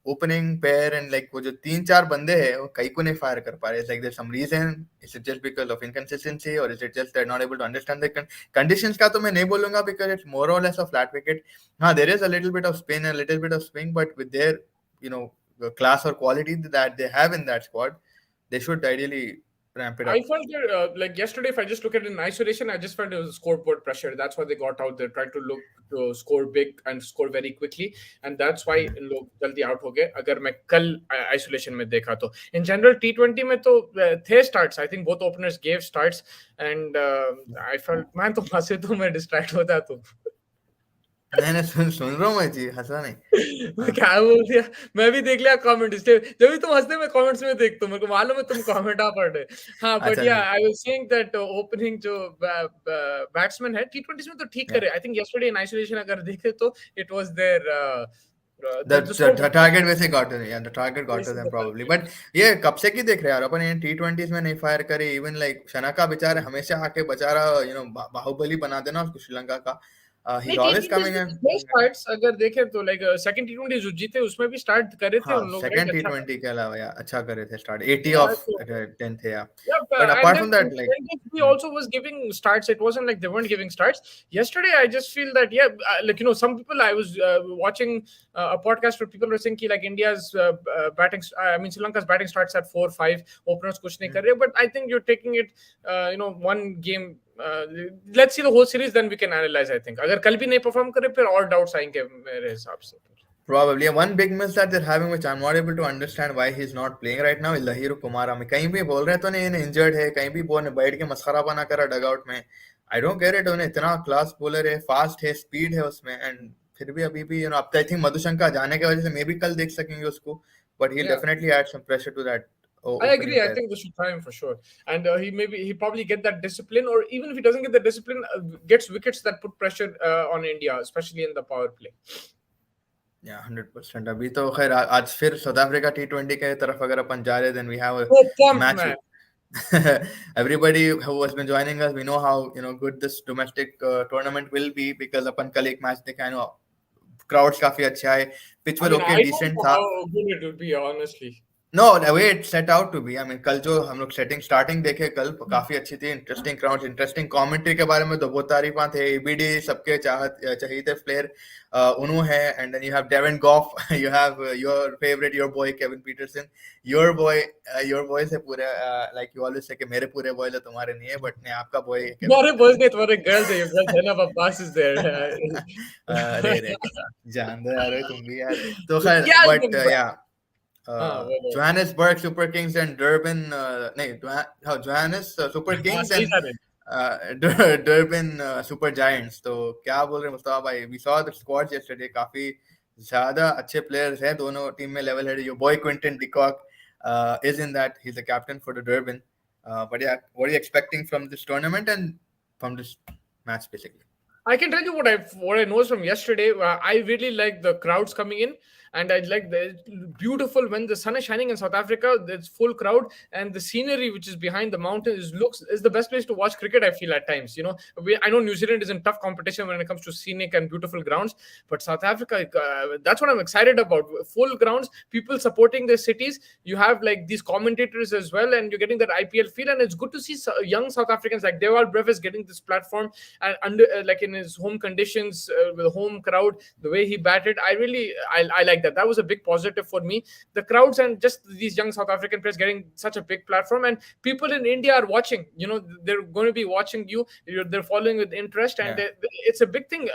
opening pair and like वो जो 3-4 बंदे हैं वो कई को नहीं फायर कर पा रहे? It's like there's some reason. Is it just because of inconsistency or is it just they're not able to understand the conditions? का तो मैं नहीं बोलूंगा because it's more or less a flat wicket. हाँ, there is a little bit of spin and a little bit of swing, but with their the class or quality that they have in that squad, they should ideally ramp it I up. felt that, like yesterday, if I just look at it in isolation, I just felt it was scoreboard pressure. That's why they got out there, tried to look to score big and score very quickly, and that's why लोग जल्दी out हो गए. अगर मैं कल isolation में देखा तो, in general T20 में तो थे starts. I think both openers gave starts, and I felt man तो वहाँ से तो मैं distract होता तो. नहीं सुन रहा हूँ मैं जी, हंसा नहीं. मैं क्या बोल दिया. मैं भी देख लिया कमेंट, इसलिए जब भी तुम हंसते मैं कमेंट्स में देखता हूँ, मेरे को मालूम है तुम कमेंट आ पढ़ रहे. हाँ बट अच्छा या जी. I was saying that opening जो बैट्समैन है T20 में तो ठीक करे. I think yesterday in isolation अगर देखे तो it was there the score. The target वैसे got to, yeah, the target got to them probably. But ये कब से की देख रहे हैं यार अपन, ये T20s में नहीं फायर करे. इवन लाइक शनाका बेचारे हमेशा आके बेचारा बाहुबली बना देना उसको श्रीलंका का. He's नहीं always T20 coming in. में स्टार्ट्स अगर देखे तो लाइक सेकंड T20 जो जीते उसमें भी स्टार्ट करे थे हाँ, उन लोग, सेकंड राइट. अच्छा T20 के अलावा यार अच्छा करे थे स्टार्ट. 80 था ऑफ तो 10 थे यार. yeah, But and apart then from that, like, he also was giving starts. It wasn't like they weren't giving starts. Yesterday, I just feel that like some people I was watching a podcast where people were saying कि like India's batting, I mean Sri Lanka's batting starts at 4-5. Openers कुछ नहीं कर रहे. But I think you're taking it, one game. Let's see the whole series, then we can analyze. I think अगर कल भी नहीं perform करे फिर और doubts आएंगे मेरे हिसाब से. probably one big miss that they're having, which I'm not able to understand why he's not playing right now, is Lahiru Kumara. में कहीं भी बोल रहे तो नहीं इन्हें injured है, कहीं भी बोल बैठ के मस्खरा बना करा डगआउट में. I don't get it. उन्हें इतना क्लास बॉलर है, फास्ट है, स्पीड है उसमें, एंड फिर भी अभी भी अब तो आई थिंक मधुशंका जाने की वजह से मे भी कल देख सकेंगे उसको, but he'll Yeah. definitely add some pressure to that. I agree. I think they should try him for sure, and he probably get that discipline, or even if he doesn't get the discipline, gets wickets that put pressure on India, especially in the power play. Yeah, 100%. अभी तो खैर आज फिर south Africa T20 के तरफ अगर अपन जा रहे, then we have a pumped, match. man. Everybody who has been joining us, we know how good this domestic tournament will be, because अपन कल एक मैच देखा है crowds काफी अच्छे आए, pitch I was mean, okay, I don't decent know था. how good it would be, honestly. No the way it set out to be, I mean कल जो हम लोग सेटिंग स्टार्टिंग देखे कल काफी अच्छी थी, इंटरेस्टिंग क्राउड्स, इंटरेस्टिंग कमेंट्री के बारे में तो बहुत तारीफां थे, एबीडी सबके चाहिए प्लेयर उन्हों है, and then you have Devin Goff, you have your favourite, your boy Kevin Pietersen, your boy से पूरे लाइक यू ऑलवेज से कि मेरे पूरे बॉय है तुम्हारे नहीं है, बट नहीं आपका बॉय केविन तुम्हारे boys पीटरसन. नहीं, तुम्हारे girls है, your girl Zainab Abbas is there. अरे रे जान दो यार तुम भी यार. तो खैर क्या बट तुम- या हाँ बोलो। Johannesburg Super Kings and Durban नहीं Johannes Super हाँ Kings सही and जा रहे हैं। Durban Super Giants. तो क्या बोल रहे हैं मुस्तफा भाई, we saw the squads yesterday, काफी ज्यादा अच्छे players हैं दोनों टीम में, level headed. Your boy Quinton de Kock is in that, he's the captain for the Durban. But yeah, what are you expecting from this tournament and from this match basically? I can tell you what I know from yesterday. I really like the crowds coming in, and I like the beautiful when the sun is shining in South Africa. There's full crowd, and the scenery which is behind the mountain is the best place to watch cricket. I feel at times, I know New Zealand is in tough competition when it comes to scenic and beautiful grounds, but South Africa, that's what I'm excited about. Full grounds, people supporting their cities. You have like these commentators as well, and you're getting that IPL feel, and it's good to see young South Africans like Dewald Brevis getting this platform and under like in his home conditions with a home crowd, the way he batted, I like that. That was a big positive for me. The crowds and just these young South African players getting such a big platform, and people in India are watching. They're going to be watching you. They're following with interest, and Yeah. it's a big thing.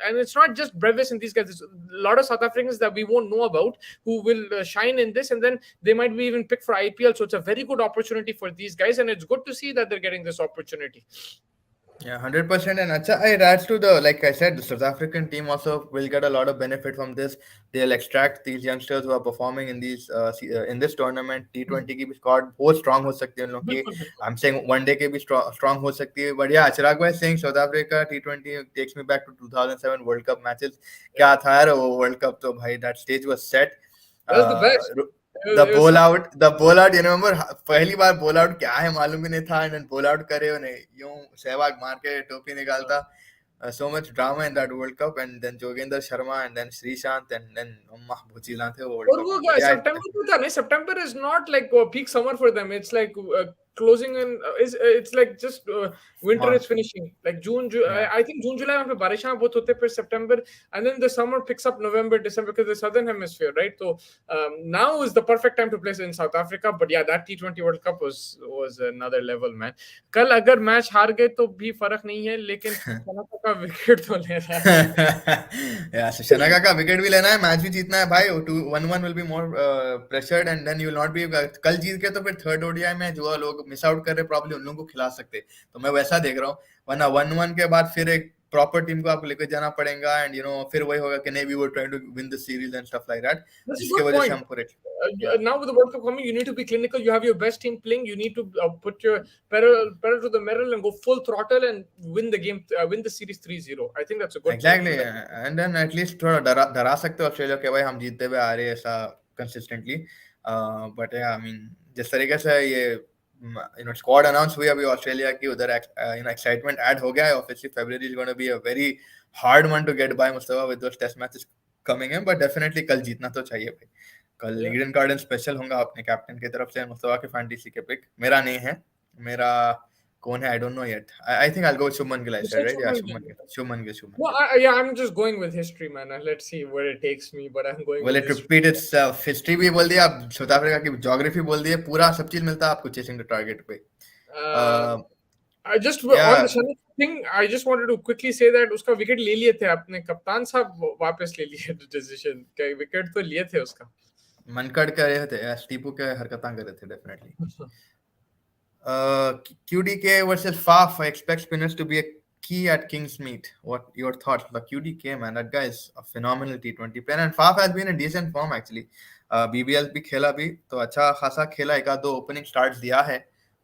And it's not just Brevis and these guys. There's a lot of South Africans that we won't know about who will shine in this, and then they might be even picked for IPL. So it's a very good opportunity for these guys, and it's good to see that they're getting this opportunity. Yeah, 100%. And it adds to the, like I said, the South African team also will get a lot of benefit from this. They'll extract these youngsters who are performing in in this tournament. T20 की भी squad बहुत strong हो सकती है उन लोग की. बिल्कुल बिल्कुल। I'm saying one day के भी strong हो सकती है. But yeah, Chirag was saying South Africa T20 takes me back to 2007 World Cup matches. क्या था यार वो World Cup, तो भाई that stage was set. That was the best. The bowl out, you remember पहली बार bowl out क्या है मालूम ही नहीं था, and then bowl out करे उन्हें यूं सहवाग मार के टोपी निकालता. So much drama in that World Cup, and then Jogendra Sharma, and then Srishant, and then बहुत चीज़ें थे वो World और Cup वो में. But yeah, सितंबर में था नहीं. सितंबर is not like peak summer for them. It's like closing in it's like just winter is March. finishing, like June Yeah. I think June July में पे बारिशां बहुत होते, फिर September, and then the summer picks up November December because the southern hemisphere, right? So now is the perfect time to play in South Africa. But yeah, that T20 World Cup was another level, man. कल अगर match हार गए तो भी फर्क नहीं है, लेकिन श्रीलंका का विकेट तो ले रहा है. Yeah, so Shanaka का विकेट भी लेना है, मैच भी जीतना है भाई. 1-1 will be more pressured, and then you will not be. कल जीत के तो फिर थर्ड ओडीआई में जो लोग मिस आउट कर रहे प्रॉब्ली उन लोगों को खिला सकते, तो मैं वैसा देख रहा हूँ. वरना 1-1 के बाद फिर एक प्रॉपर टीम को आपको लेकर जाना पड़ेगा, एंड फिर वही होगा कि नहीं we were trying to win the series and stuff like that, That's a जिसके good वजह से point. हम पूरे Now with the World Cup coming, you need to be clinical. You have your best team playing. You need to put your pedal to the metal and go full throttle and win the game, win the series 3-0. I think that's a good exactly. point. And then at least थोड़ा डरा सकते हो Australia के भाई हम जीतते हुए आ रहे हैं ऐसा कंसिस्टेंटली. बट आई मीन जिस तरीके से ये स्क्वाड अनाउंस हुई अभी ऑस्ट्रेलिया की, उधर एक्साइटमेंट ऐड हो गया है. Obviously February is going to be a very hard one to get by Mustafa with those test matches coming in, but definitely कल जीतना तो चाहिए भाई. कल लीडन गार्डन स्पेशल होगा अपने कैप्टन की तरफ से मुस्तफा के फैंटेसी के पिक. मेरा नहीं है, मेरा कौन है I don't know yet. I think I will go with Shubman Gill, right? या Shubman Gill. Well, yeah, I'm just going with history, man. Let's see where it takes me, but I'm going Will with it history. repeat itself? History भी बोल दिया, आप south Africa की geography बोल दिए, पूरा सब चीज मिलता है आपको चेसिंग द टारगेट पे. I just Yeah. on the Shani thing, I just wanted to quickly say that उसका विकेट ले लिए थे अपने कप्तान साहब, वापस ले लिए डिसीजन के विकेट तो लिए थे उसका. मनकड़ कर रहे थे, स्टीपू के हरकतां कर रहे थे definitely. QDK versus Faf, I expect spinners to be a key at King's Meet. What your thoughts? The QDK, man, that guy is a phenomenal T20 player, and Faf has been in decent form actually. BBL भी खेला भी तो अच्छा खासा खेला, एक आध दो ओपनिंग स्टार्ट्स दिया है.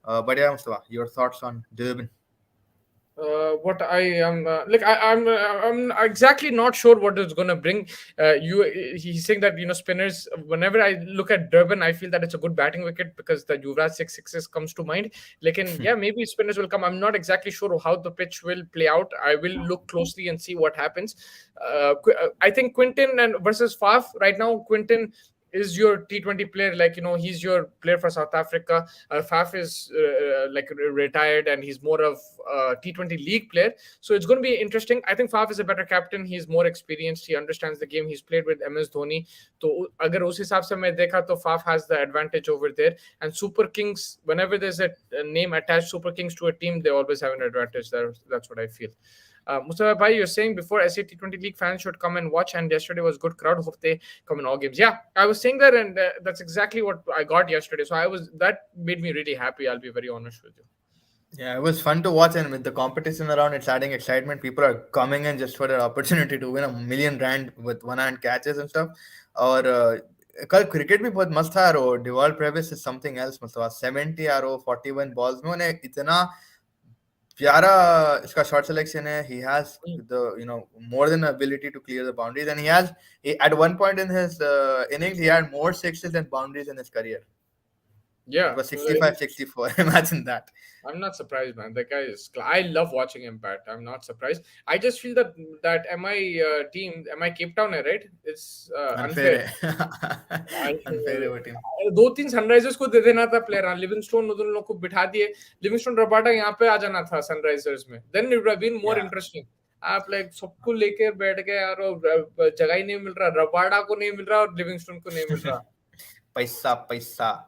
बढ़िया Mustafa, your thoughts on Durban? What I am like I'm exactly not sure what it's gonna bring. You He's saying that spinners. Whenever I look at Durban, I feel that it's a good batting wicket because the Yuvraj sixes comes to mind. Like, and yeah, maybe spinners will come. I'm not exactly sure how the pitch will play out. I will look closely and see what happens. I think Quinton and versus Faf right now. Quinton is your T20 player. Like, he's your player for South Africa. Faf is like retired, and he's more of a T20 league player. So it's going to be interesting. I think Faf is a better captain. He's more experienced. He understands the game. He's played with MS Dhoni. So agar उस हिसाब से मैं देखा तो Faf has the advantage over there. And Super Kings, whenever there's a name attached Super Kings to a team, they always have an advantage. That's what I feel. Mustafa Bhai, you're saying before SAT20 League fans should come and watch, and yesterday was good crowd. Hope they come in all games. Yeah, I was saying that, and that's exactly what I got yesterday. So that made me really happy. I'll be very honest with you. Yeah, it was fun to watch, and with the competition around, it's adding excitement. People are coming in just for the opportunity to win $1 million with one-hand catches and stuff. और कल cricket भी बहुत मस्त था यार. और Dewald प्रेविस is something else. मतलब 70 यार, 41 बॉल्स में उन्हें इतना प्यारा इसका शॉट सिलेक्शन है. He has the more than ability to clear the boundaries, and at one point in his innings he had more sixes than boundaries in his career. Yeah, It was 65-64. Imagine that. I'm not surprised, man. The guy is. I love watching him bat. I'm not surprised. I just feel that MI team, MI Cape Town, है, right? It's Unfair unfair. है. Unfair है वो team. दो तीन Sunrisers को दे देना था player. Livingstone उन लोग को बिठा दिए. लिविंगस्टोन रबाडा यहाँ पे आ जाना था सनराइजर्स में. Then it would have been more Yeah. interesting. आप लाइक सबको लेकर बैठ गए यार, और जगह ही नहीं मिल रहा. रबाडा को नहीं मिल रहा और लिविंगस्टोन को नहीं मिल रहा. पैसा.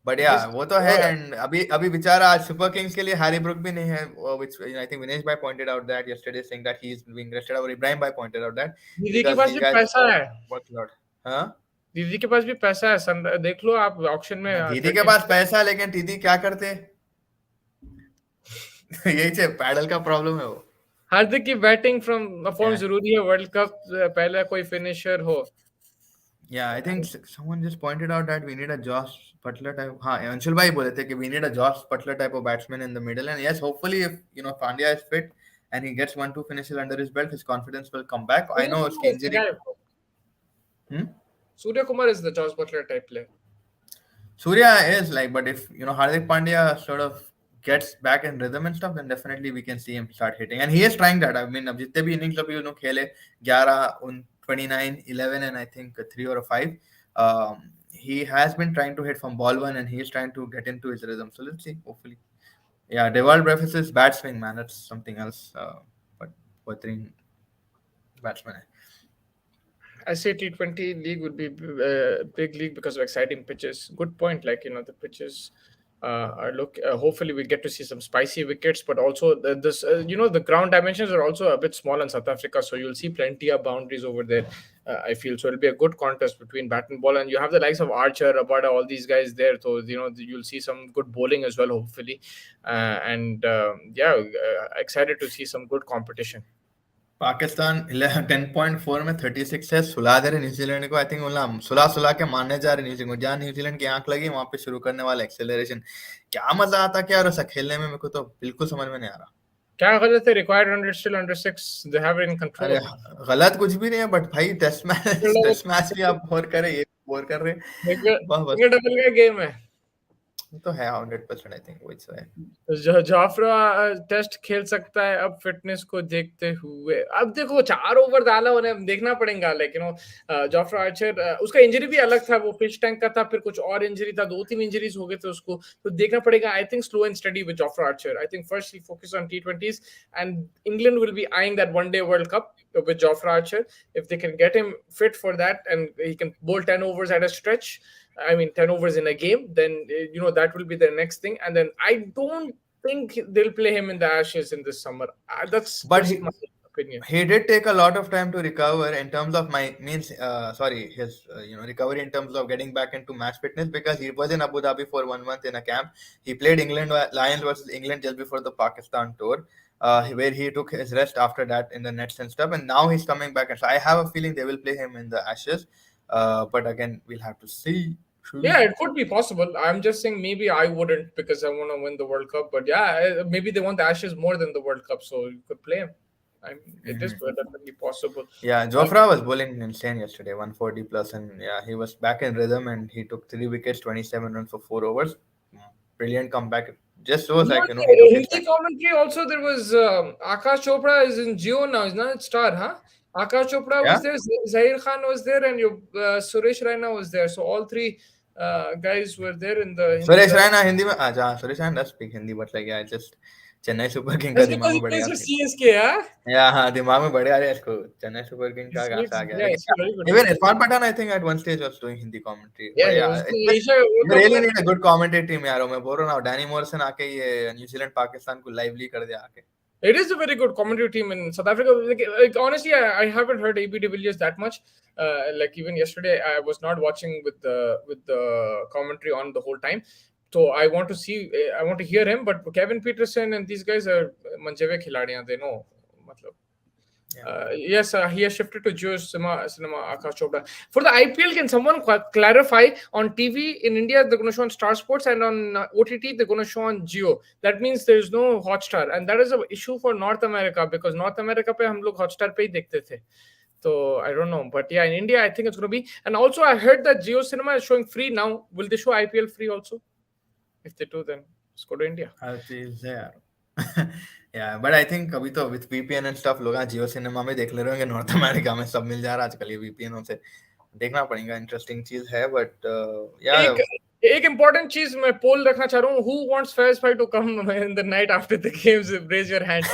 बट या वो तो है. एंड अभी बेचारा आज सुपर किंग्स के लिए हैरी ब्रुक भी नहीं है, व्हिच आई थिंक विनेश भाई pointed out that yesterday, saying that he is being rested. और इब्राहिम भाई पॉइंटेड आउट दैट दीदी के पास भी पैसा है. वर्कलोड. हां, दीदी के पास भी पैसा है. देख लो आप ऑक्शन में. दीदी के पास पैसा है, लेकिन दीदी क्या करते यही से पैडल का प्रॉब्लम है वो. हार्दिक की बैटिंग फ्रॉम फॉर्म जरूरी है. वर्ल्ड कप पहले कोई फिनिशर हो. Yeah, I think someone just pointed out that we need a Josh Butler type. हाँ, अंशुल भाई बोले थे कि we need a Josh Butler type of batsman in the middle. And yes, hopefully if Pandya is fit and he gets 1-2 finishes under his belt, his confidence will come back. I know his injury. Surya Kumar is the Josh Butler type player. Surya is like, but if Hardik Pandya sort of gets back in rhythm and stuff, then definitely we can see him start hitting. And he is trying that. I mean, अब जितने भी innings अभी खेले 11, 29, 11, and I think 3 or 5. He has been trying to hit from ball one, and he is trying to get into his rhythm. So let's see, hopefully. Yeah, Dewald Brevis' bat swing, man, that's something else. But T batsman. SAT20 league would be a big league because of exciting pitches. Good point. Like, the pitches hopefully we get to see some spicy wickets, but also the ground dimensions are also a bit small in South Africa, so you'll see plenty of boundaries over there. I feel so it'll be a good contest between bat and ball, and you have the likes of Archer, Rabada, all these guys there, so you'll see some good bowling as well, hopefully. Excited to see some good competition. Pakistan 10.4 में 36 है. सुला दे रहे New Zealand को. I think सुला के मारने जा रहे न्यूजीलैंड को. जहाँ न्यूजीलैंड की आंख लगी वहां पे शुरू करने वाला एक्सेलरेशन. क्या मजा आता क्या और ऐसा खेलने में, मेरे को तो बिल्कुल समझ में नहीं आ रहा. क्या गलत है? Required 100 still under 6, they have it in control. अरे गलत कुछ भी नहीं है, बट भाई टेस्ट मैच भी आप बोर कर रहे, ये बोर कर रहे. ये डबल का गेम है तो है 100%. आई थिंक व्हिच है. जाफरा टेस्ट खेल सकता है अब फिटनेस को देखते हुए. अब देखो 4 ओवर डाला उन्हें, देखना पड़ेगा. लेकिन जाफरा आर्चर, उसका इंजरी भी अलग था. वो फिश टैंक का था, फिर कुछ और इंजरी था. 2-3 इंजरीज हो गए थे उसको, तो देखना पड़ेगा. I think slow and study with Jofra Archer. I think first he focus on T20s, and England will be eyeing that one day World Cup with Jofra Archer. If they can get him fit for that and he can bowl 10 overs at a stretch, I mean 10 overs in a game, then that will be the next thing. And then I don't think they'll play him in the Ashes in this summer. That's my opinion. He did take a lot of time to recover in terms of his recovery in terms of getting back into match fitness, because he was in Abu Dhabi for 1 month in a camp. He played Lions versus England just before the Pakistan tour, where he took his rest after that in the nets and stuff, and now he's coming back. And so I have a feeling they will play him in the Ashes, but again we'll have to see. Yeah, it could be possible. I'm just saying maybe I wouldn't because I want to win the World Cup. But yeah, maybe they want the Ashes more than the World Cup, so you could play him. I mean, it is definitely possible. Yeah, Jofra was bowling insane yesterday, 140 plus, and yeah, he was back in rhythm and he took 3 wickets, 27 runs for 4 overs. Brilliant comeback. Just shows Yeah, like he took his Hindi time. commentary also there was Akash Chopra is in Jio now, is not Star, huh? Akash Chopra was Yeah, there, Zahir Khan was there, and your Suresh Raina was there. So all three guys were there in the Hindi Suresh side. Raina Hindi में अच्छा Suresh Raina does speak Hindi but like yeah just Chennai super king का That's दिमाग because में he plays बढ़ेगा for फिर CSK, huh? या हाँ दिमाग में बढ़ आ रहा है इसको चेन्नई सुपर किंग He का speaks, गासा आ गया yeah, he लेकिन speaks very good even Hindi. Irfan Pathan I think at one stage was doing Hindi commentary Yeah, but he yeah was it's doing just Asia World you Cup really में. need a good commentary team यार मैं बोल रहा हूँ Danny Morrison आके ये New Zealand Pakistan को lively कर दिया आके It is a very good commentary team in South Africa. Like honestly, I haven't heard AB de Villiers that much. Like even yesterday, I was not watching with the commentary on the whole time. So I want to see, I want to hear him. But Kevin Peterson and these guys are manjeve khiladiyan. They know. Matlab. yeah Yes, he has shifted to Jio Cinema Akash Chopra. For the IPL, can someone clarify on TV in India, they're going to show on Star Sports and on OTT, they're going to show on Jio. That means there's no Hotstar. And that is an issue for North America because North America, pe hum log Hotstar pe hi dekhte the. So I don't know. But yeah, in India, I think it's going to be. And also, I heard that Jio Cinema is showing free now. Will they show IPL free also? If they do, then let's go to India. हर चीज है यार yeah but I think अभी तो with VPN and stuff लोग जियो cinema में देख ले रहे होंगे नॉर्थ अमेरिका में सब मिल जा रहा है आजकल ये VPN से देखना पड़ेगा इंटरेस्टिंग चीज है बट या एक एक इम्पोर्टेंट चीज मैं पोल रखना चाह रहा हूँ हु वांट्स फैज five to come in the night after the games raise your hand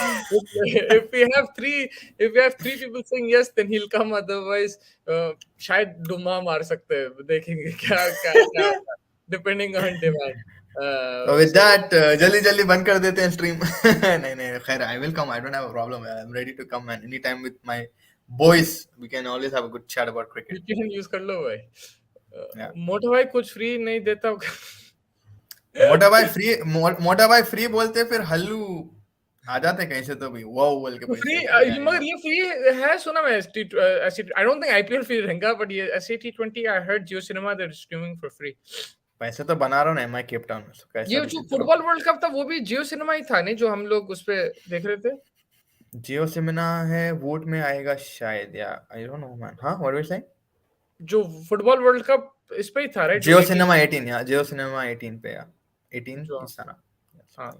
if we have three people saying yes then he'll come otherwise शायद डुमा मार सकते हैं देखेंगे क्या क्या क्या depending on demand with so that जल्दी जल्दी बंद कर देते हैं स्ट्रीम नहीं नहीं खैर I will come I don't have a problem I am ready to come any time with my boys we can always have a good chat about cricket weekend use कर लो भाई या मोटा भाई कुछ फ्री नहीं देता होगा मोटा भाई फ्री बोलते फिर हल्लू आ जाते कहीं से तो भी वाओ बोल के फ्री पैसे फिर या मगर ये फ्री है सुना मैं I don't think IPL free रहेगा बट ये SA T20 I heard Jio Cinema they are streaming for free पैसे तो बना रहा हूँ ना एमआई केप टाउन में कैसा ये भी जो चलो फुटबॉल वर्ल्ड कप था वो भी जियो सिनेमा ही था नहीं जो हम लोग उस पे देख रहे थे जियो सिनेमा है वोट में आएगा शायद या आई डोंट नो मैन हाँ व्हाट वर सेइंग जो फुटबॉल वर्ल्ड कप इस पे ही था राइट जो जियो 18 सिनेमा 18 या जियो सिनेमा 18 पे या 18 जो इस तरह हाँ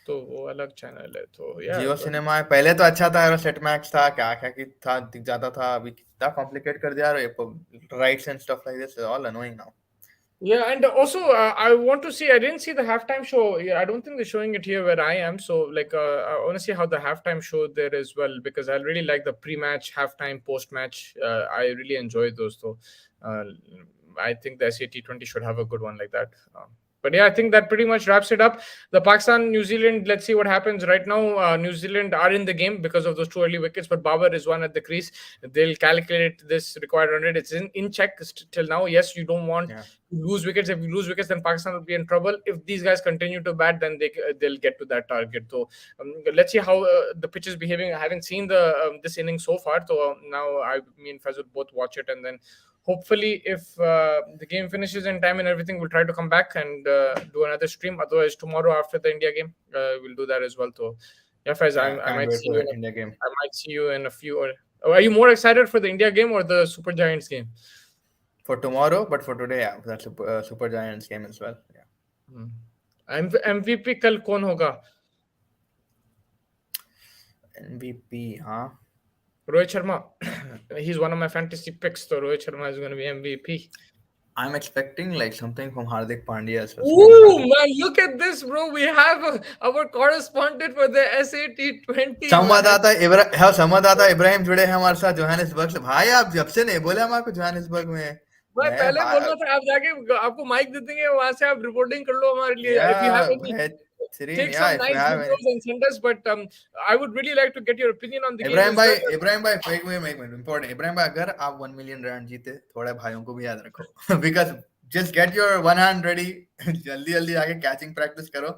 तो वो अलग चैनल है तो यार जियो सिनेमा पहले तो अच्छा था सेट मैक्स था क्या क्या कि था दिख जाता था अभी कितना कॉम्प्लिकेट कर दिया rights and stuff like this all annoying now Yeah, and also I want to see. I didn't see the halftime show. Yeah, I don't think they're showing it here where I am. So, like, I want to see how the halftime show there as well because I really like the pre-match, halftime, post-match. I really enjoy those. So, uh, I think the SAT20 should have a good one like that. But yeah, I think that pretty much wraps it up. The Pakistan, New Zealand, let's see what happens. Right now, New Zealand are in the game because of those two early wickets, but Babar is one at the crease. They'll calculate this required run rate. It's in check till now. Yes, you don't want yeah to lose wickets. If you lose wickets, then Pakistan will be in trouble. If these guys continue to bat, then they'll get to that target. So let's see how the pitch is behaving. I haven't seen the this inning so far. So now me and Faz will both watch it and then hopefully if the game finishes in time and everything we'll try to come back and do another stream otherwise tomorrow after the India game we'll do that as well so yeah Faiz, yeah I can't might wait see for you the India game I might see you in a few are you more excited for the India game or the Super Giants game for tomorrow but for today yeah that's a Super Giants game as well yeah MVP कल कौन होगा MVP हाँ Rohit Sharma he's one of my fantasy picks so Rohit Sharma is going to be MVP. I'm expecting like something from Hardik Pandya as well. Ooh, man, look at this, bro. We have our correspondent for the SAT20. संवाददाता इब्राहिम जुड़े हैं हमारे साथ Johannesburg से भाई आप जब से नहीं बोले हमारे को जोहानिसबर्ग में भाई मैं पहले बोलना था आप जाके आपको माइक दे देंगे वहां से आप रिपोर्टिंग कर लो हमारे लिए if you have any बेहतरीन take या some if you nice have any videos and send us but I would really like to get your opinion on the game Ibrahim as well. भाई एक मिनट इम्पोर्टेंट इब्राहिम भाई अगर आप 1 million run जीते थोड़े भाइयों को भी याद रखो because just get your one hand ready जल्दी जल्दी आके कैचिंग प्रैक्टिस करो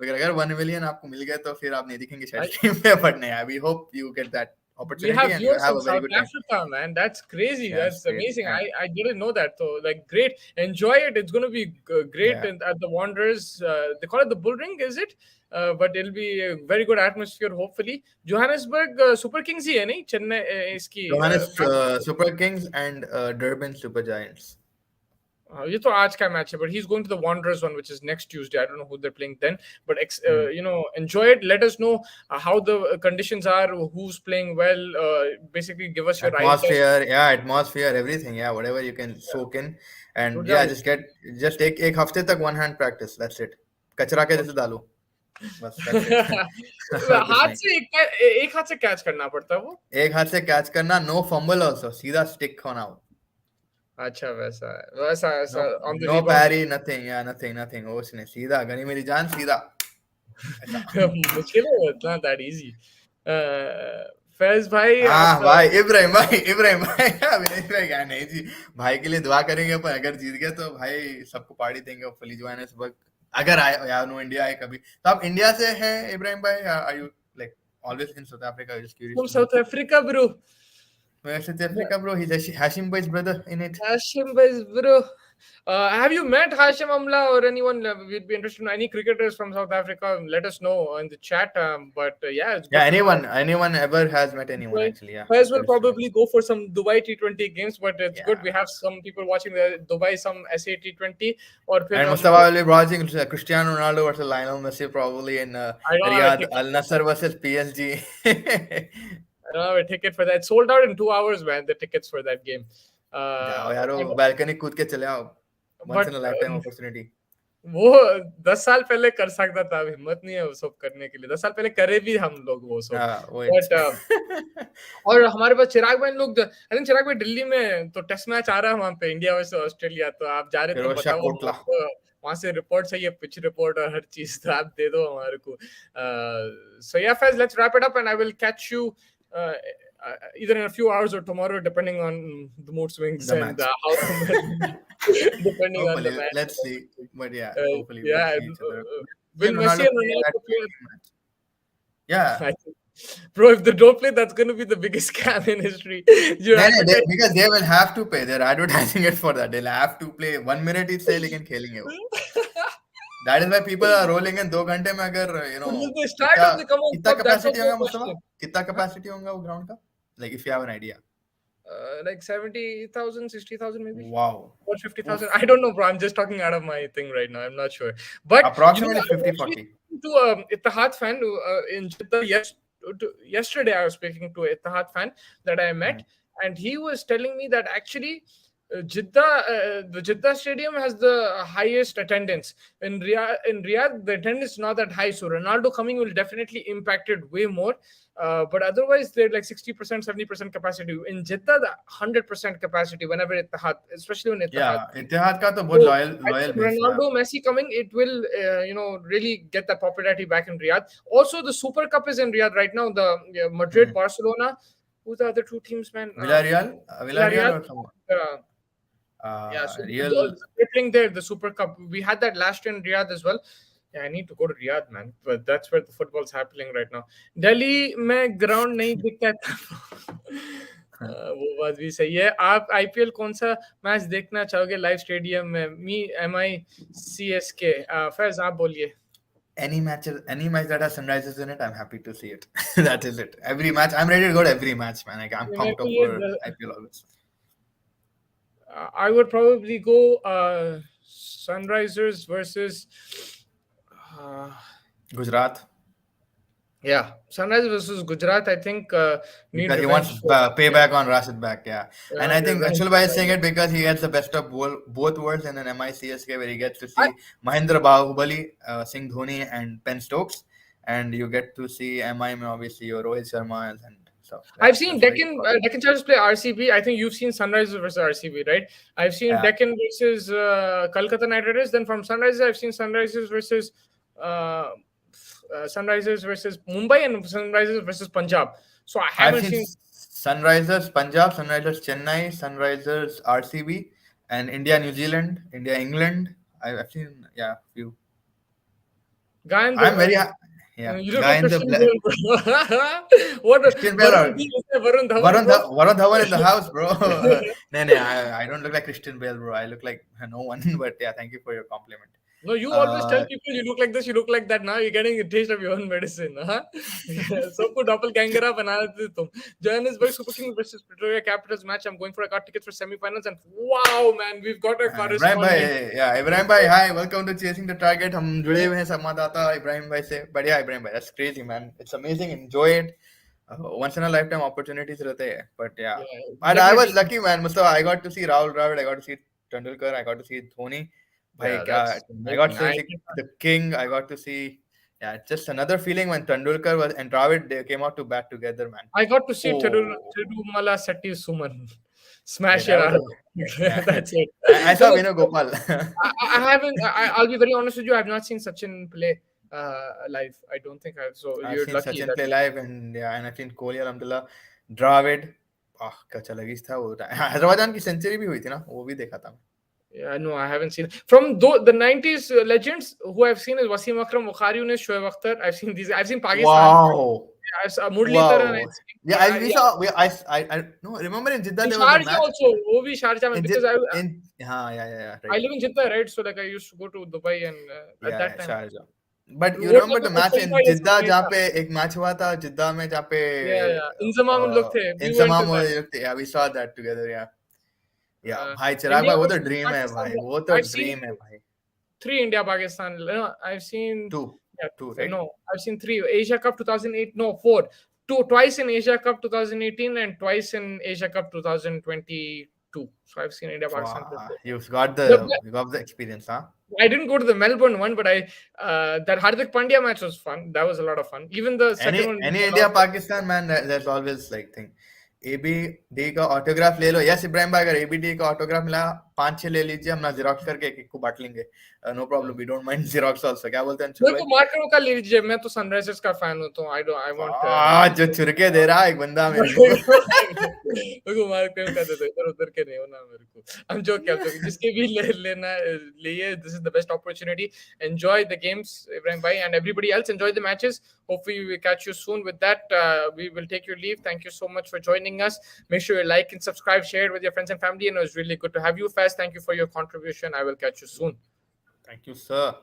अगर 1 मिलियन आपको मिल गए तो फिर आप नहीं दिखेंगे शायद टीम में बट नहीं I we hope you get that We have opportunity and you viewers have from a very South good time. Africa, man. That's crazy. Yeah, it's That's crazy. amazing. Yeah, I didn't know that. So, like, great. Enjoy it. It's going to be great yeah. at the Wanderers. They call it the Bull Ring, is it? But it'll be a very good atmosphere, hopefully. Johannesburg Super Kings ही है नहीं चेन्नई इसकी Johannes Super Kings and Durban Super Giants. ये तो आज का match है but he's going to the Wanderers one which is next Tuesday. I don't know who they're playing then, but Hmm. enjoy it. Let us know how the conditions are, who's playing well. Basically, give us your eye test. Atmosphere, yeah, atmosphere, everything, yeah, whatever you can soak in, and टूट yeah, जाओगे just take एक हफ्ते तक one hand practice. That's it. कचरा के जैसे डालो. बस that's it. और कुछ हाथ नहीं. से एक हाथ से कैच करना पड़ता है वो एक हाथ से कैच करना, no fumble also, सीधा stick होना हो. अच्छा वैसा No, ऐसा on the no rebound parry, nothing, yeah, nothing. वो कुछ नहीं, सीधा गनी मेरी जान सीधा ऐसा. मुश्किल है इतना that easy फैज भाई हाँ आप भाई, इब्राहिम भाई विनेश भाई क्या नहीं जी. भाई के लिए दुआ करेंगे, पर अगर जीत गए तो भाई सबको पार्टी देंगे. होपफुली जोहानिसबर्ग अगर आए यार, नो इंडिया आए कभी. तो आप इंडिया से हैं Ibrahim bhai, are you like always in South Africa? Just curious from to know. South Africa bro where South Africa bro? He is Hashim भाई's brother in it. Hashim boys, bro. Have you met Hashim Amla or anyone? We'd be interested in any cricketers from South Africa. Let us know in the chat. But yeah, it's Yeah, good to know that. anyone ever has met anyone Dubai. actually. Yeah, Faiz will curious to know. probably go for some Dubai T20 games, but it's good. Yeah. We have some people watching the Dubai some SA T20 or फिर And हम Mustafa will be watching Cristiano Ronaldo versus Lionel Messi probably in I don't have a Riyadh. ticket Al for that. Nassr versus PSG. I don't have a ticket for that. It's sold out in 2 hours, man. The tickets for that game. जाओ यारो, And, balcony कूद के चले आओ. Once but in a lifetime opportunity. वो 10 साल पहले कर सकता था, अब हिम्मत नहीं है वो सब करने के लिए. 10 साल पहले करे भी हम लोग वो सब. हाँ, wait. बट और हमारे पास चिराग भाई लोग, आई थिंक चिराग भाई दिल्ली में तो टेस्ट मैच आ रहा है वहां पे इंडिया वर्सेस ऑस्ट्रेलिया, तो आप जा रहे तो फिरोज बताओ कोटला. हमको. वहां से रिपोर्ट चाहिए, पिच रिपोर्ट और हर चीज, तो आप दे दो हमारे को. सो या Faiz, let's wrap it up and I will catch you either in a few hours or tomorrow, depending on the mood swings The and match. how depending on the Hopefully, match. let's see. But yeah, hopefully we'll Yeah, see each other. will Will Messi Ronaldo and play that Ronaldo play? match? Yeah. I think, bro, if they don't play, that's going to be the biggest scam in history. You advertise. Because they will have to pay. They're advertising it for that. They'll have to play 1 minute each say लेकिन खेलेंगे वो. That is why people are rolling in 2 घंटे में. अगर Will they start कितना or they come on कितना top? That's capacity also a होगा Mustafa? question. कितना capacity होगा वो ground का? Like if you have an idea. Like 70,000, 60,000 maybe? Wow. Or 50,000. Oof. I don't know, bro. I'm just talking out of my thing right now. I'm not sure. But, Approximately I was 50 actually 40. speaking to Ittihad fan in Jeddah yesterday. I was speaking to Ittihad fan that I met, and he was telling me that actually the Jeddah stadium has the highest attendance. In Riyadh, the attendance is not that high. So Ronaldo coming will definitely impact it way more. But otherwise, they're like 60%, 70% capacity. In Jeddah, the 100% capacity whenever Ittihad, especially when Ittihad. Yeah, इत्तेहाद का तो बहुत So I loyal think base. Yeah. Ronaldo, Messi coming, it will, really get that popularity back in Riyadh. Also, the Super Cup is in Riyadh right now. The Madrid, Barcelona. Who's the other two teams, man? Villarreal or someone. Yeah, so Real. they're playing there, the Super Cup. We had that last year in Riyadh as well. Yeah, I need to go to Riyadh, man. But that's where the football's happening right now. Delhi में ground नहीं दिखता था. वो बात भी सही है. आप IPL कौन सा मैच देखना चाहोगे लाइव स्टेडियम में? मी MI CSK. फैज आप बोलिए. Any match that has Sunrisers in it, I'm happy to see it. That is it. Every match, I'm ready to go to every match, man. Like, I'm pumped up for IPL always. I would probably go Sunrisers versus Gujarat. Yeah, Sunrise versus Gujarat. I think need Because he revenge. wants payback on Rashid back, yeah. And I think revenge. Anshul Bhai is saying it because he gets the best of both worlds in an MICSK where he gets to see Mahendra Bahubali, Singh Dhoni and Ben Stokes, and you get to see MI में obviously your Rohit Sharma and stuff. I've seen Deccan Chargers play RCB. I think you've seen Sunrisers versus RCB, right? I've seen Deccan versus Kolkata Knight Riders. Then from Sunrisers, I've seen Sunrisers versus Sunrisers versus Mumbai and Sunrisers versus Punjab. So I haven't seen Sunrisers Punjab, Sunrisers Chennai, Sunrisers RCB, and India New Zealand, India England. I've seen few. I'm very Yeah, You look guy like in the Christian black. Bale, bro. What Christian Bale or Varun Dhawan, bro. Varun Dhawan in the house, bro. No, I don't look like Christian Bale, bro. I look like no one. But yeah, thank you for your compliment. No, you always tell Uh, people you look like this, you look like that. Now you're getting a taste of your own medicine. Huh? So doppelganger up and Johannesburg Super Kings versus Pretoria Capitals match. I'm going for. I got tickets for semi-finals, and wow, man, we've got a Ibrahim correspondent. bhai, yeah, Ibrahim bhai, hi, welcome to Chasing the Target. हम जुड़े हुए हैं संवाददाता इब्राहिम भाई से. But yeah, Ibrahim bhai, that's crazy, man. It's amazing. Enjoy it. Once in a lifetime opportunities रहते हैं. But yeah, Yeah, and I was definitely. lucky, man. Mustafa, I got to see Rahul Dravid, I got to see Tendulkar, I got to see Dhoni. Bhai, Yeah, kya, that's I got amazing. to see the king. I got to see. Yeah, it's just another feeling when Tendulkar was and Dravid they came out to bat together, man. I got to see Oh, Tirumala Setti Suman yeah, smash it that was out. yeah. That's it. I saw No, Vinu Gopal. I haven't. I'll be very honest with you. I have not seen Sachin play live. I don't think I've. So I've you're seen lucky Sachin that. play live, and yeah, and I've seen Kohli, alhamdulillah. Dravid, क्या चला था वो. हैदराबाद की century भी हुई थी ना, वो भी देखा था. Yeah, no, I haven't seen from the 90s legends who I've seen is Wasim Akram, Bukhari Yunus, Shoaib Akhtar. I've seen these. I've seen Pakistan. Wow, Murli Taran. wow. Yeah, we saw. I no. Remember in Jeddah In there was a Sharjah match. also, wo bhi Sharjah mein, because Yeah, I right. live in Jeddah, right? So like I used to go to Dubai, and at Yeah, that time, Sharjah. But you वो remember लोग the तो match in 25 years Jeddah नहीं जहाँ था. पे एक match हुआ था जिद्दा में जहाँ पे Yeah. इंजमाम उन लोग थे. We went इंसमाम to हो that. रहे थे. Yeah, we saw that together. Yeah, भाई चिराग India भाई वो तो versus ड्रीम है Pakistan. भाई, वो तो I've seen ड्रीम है भाई. 3 India Pakistan. No, I've seen Two, right? no, I've seen 3 Asia Cup 2008. No, 4. Twice in Asia Cup 2018 and twice in Asia Cup 2022. So I've seen India Pakistan. Wow, you've got The- the experience, huh? I didn't go to the Melbourne one, but that Hardik Pandya match was fun. That was a lot of fun. Even the second one. Any India Pakistan man, there's always like thing. ABD का autograph ले लो. Yes Ibrahim भाई, अगर ABD का autograph मिला 5-6 ले लीजिए, हम ना जेरोक्स करके एक को बांट लेंगे. No problem, we don't mind xerox also. क्या बोलते हैं अंशुल मेरे भाई? को मार्कर का ले लीजिए. मैं तो सनराइजर्स का फैन हूं, तो I want जो छुरके दे रहा एक बंदा मेरे को. मेरे को मार्कर का दे दो. इधर उधर के नहीं होना मेरे को. I'm joking. जिसके भी लेना लिए. This is the best opportunity. Enjoy the games, Ibrahim bhai, and everybody else. Enjoy the matches. Hopefully we will catch you soon. With that, we will take your leave. Thank you so much for joining us. Make sure you like and subscribe, share it with your friends and family. And it was really good to have you, Faz. Thank you for your contribution. I will catch you soon. Thank you, sir.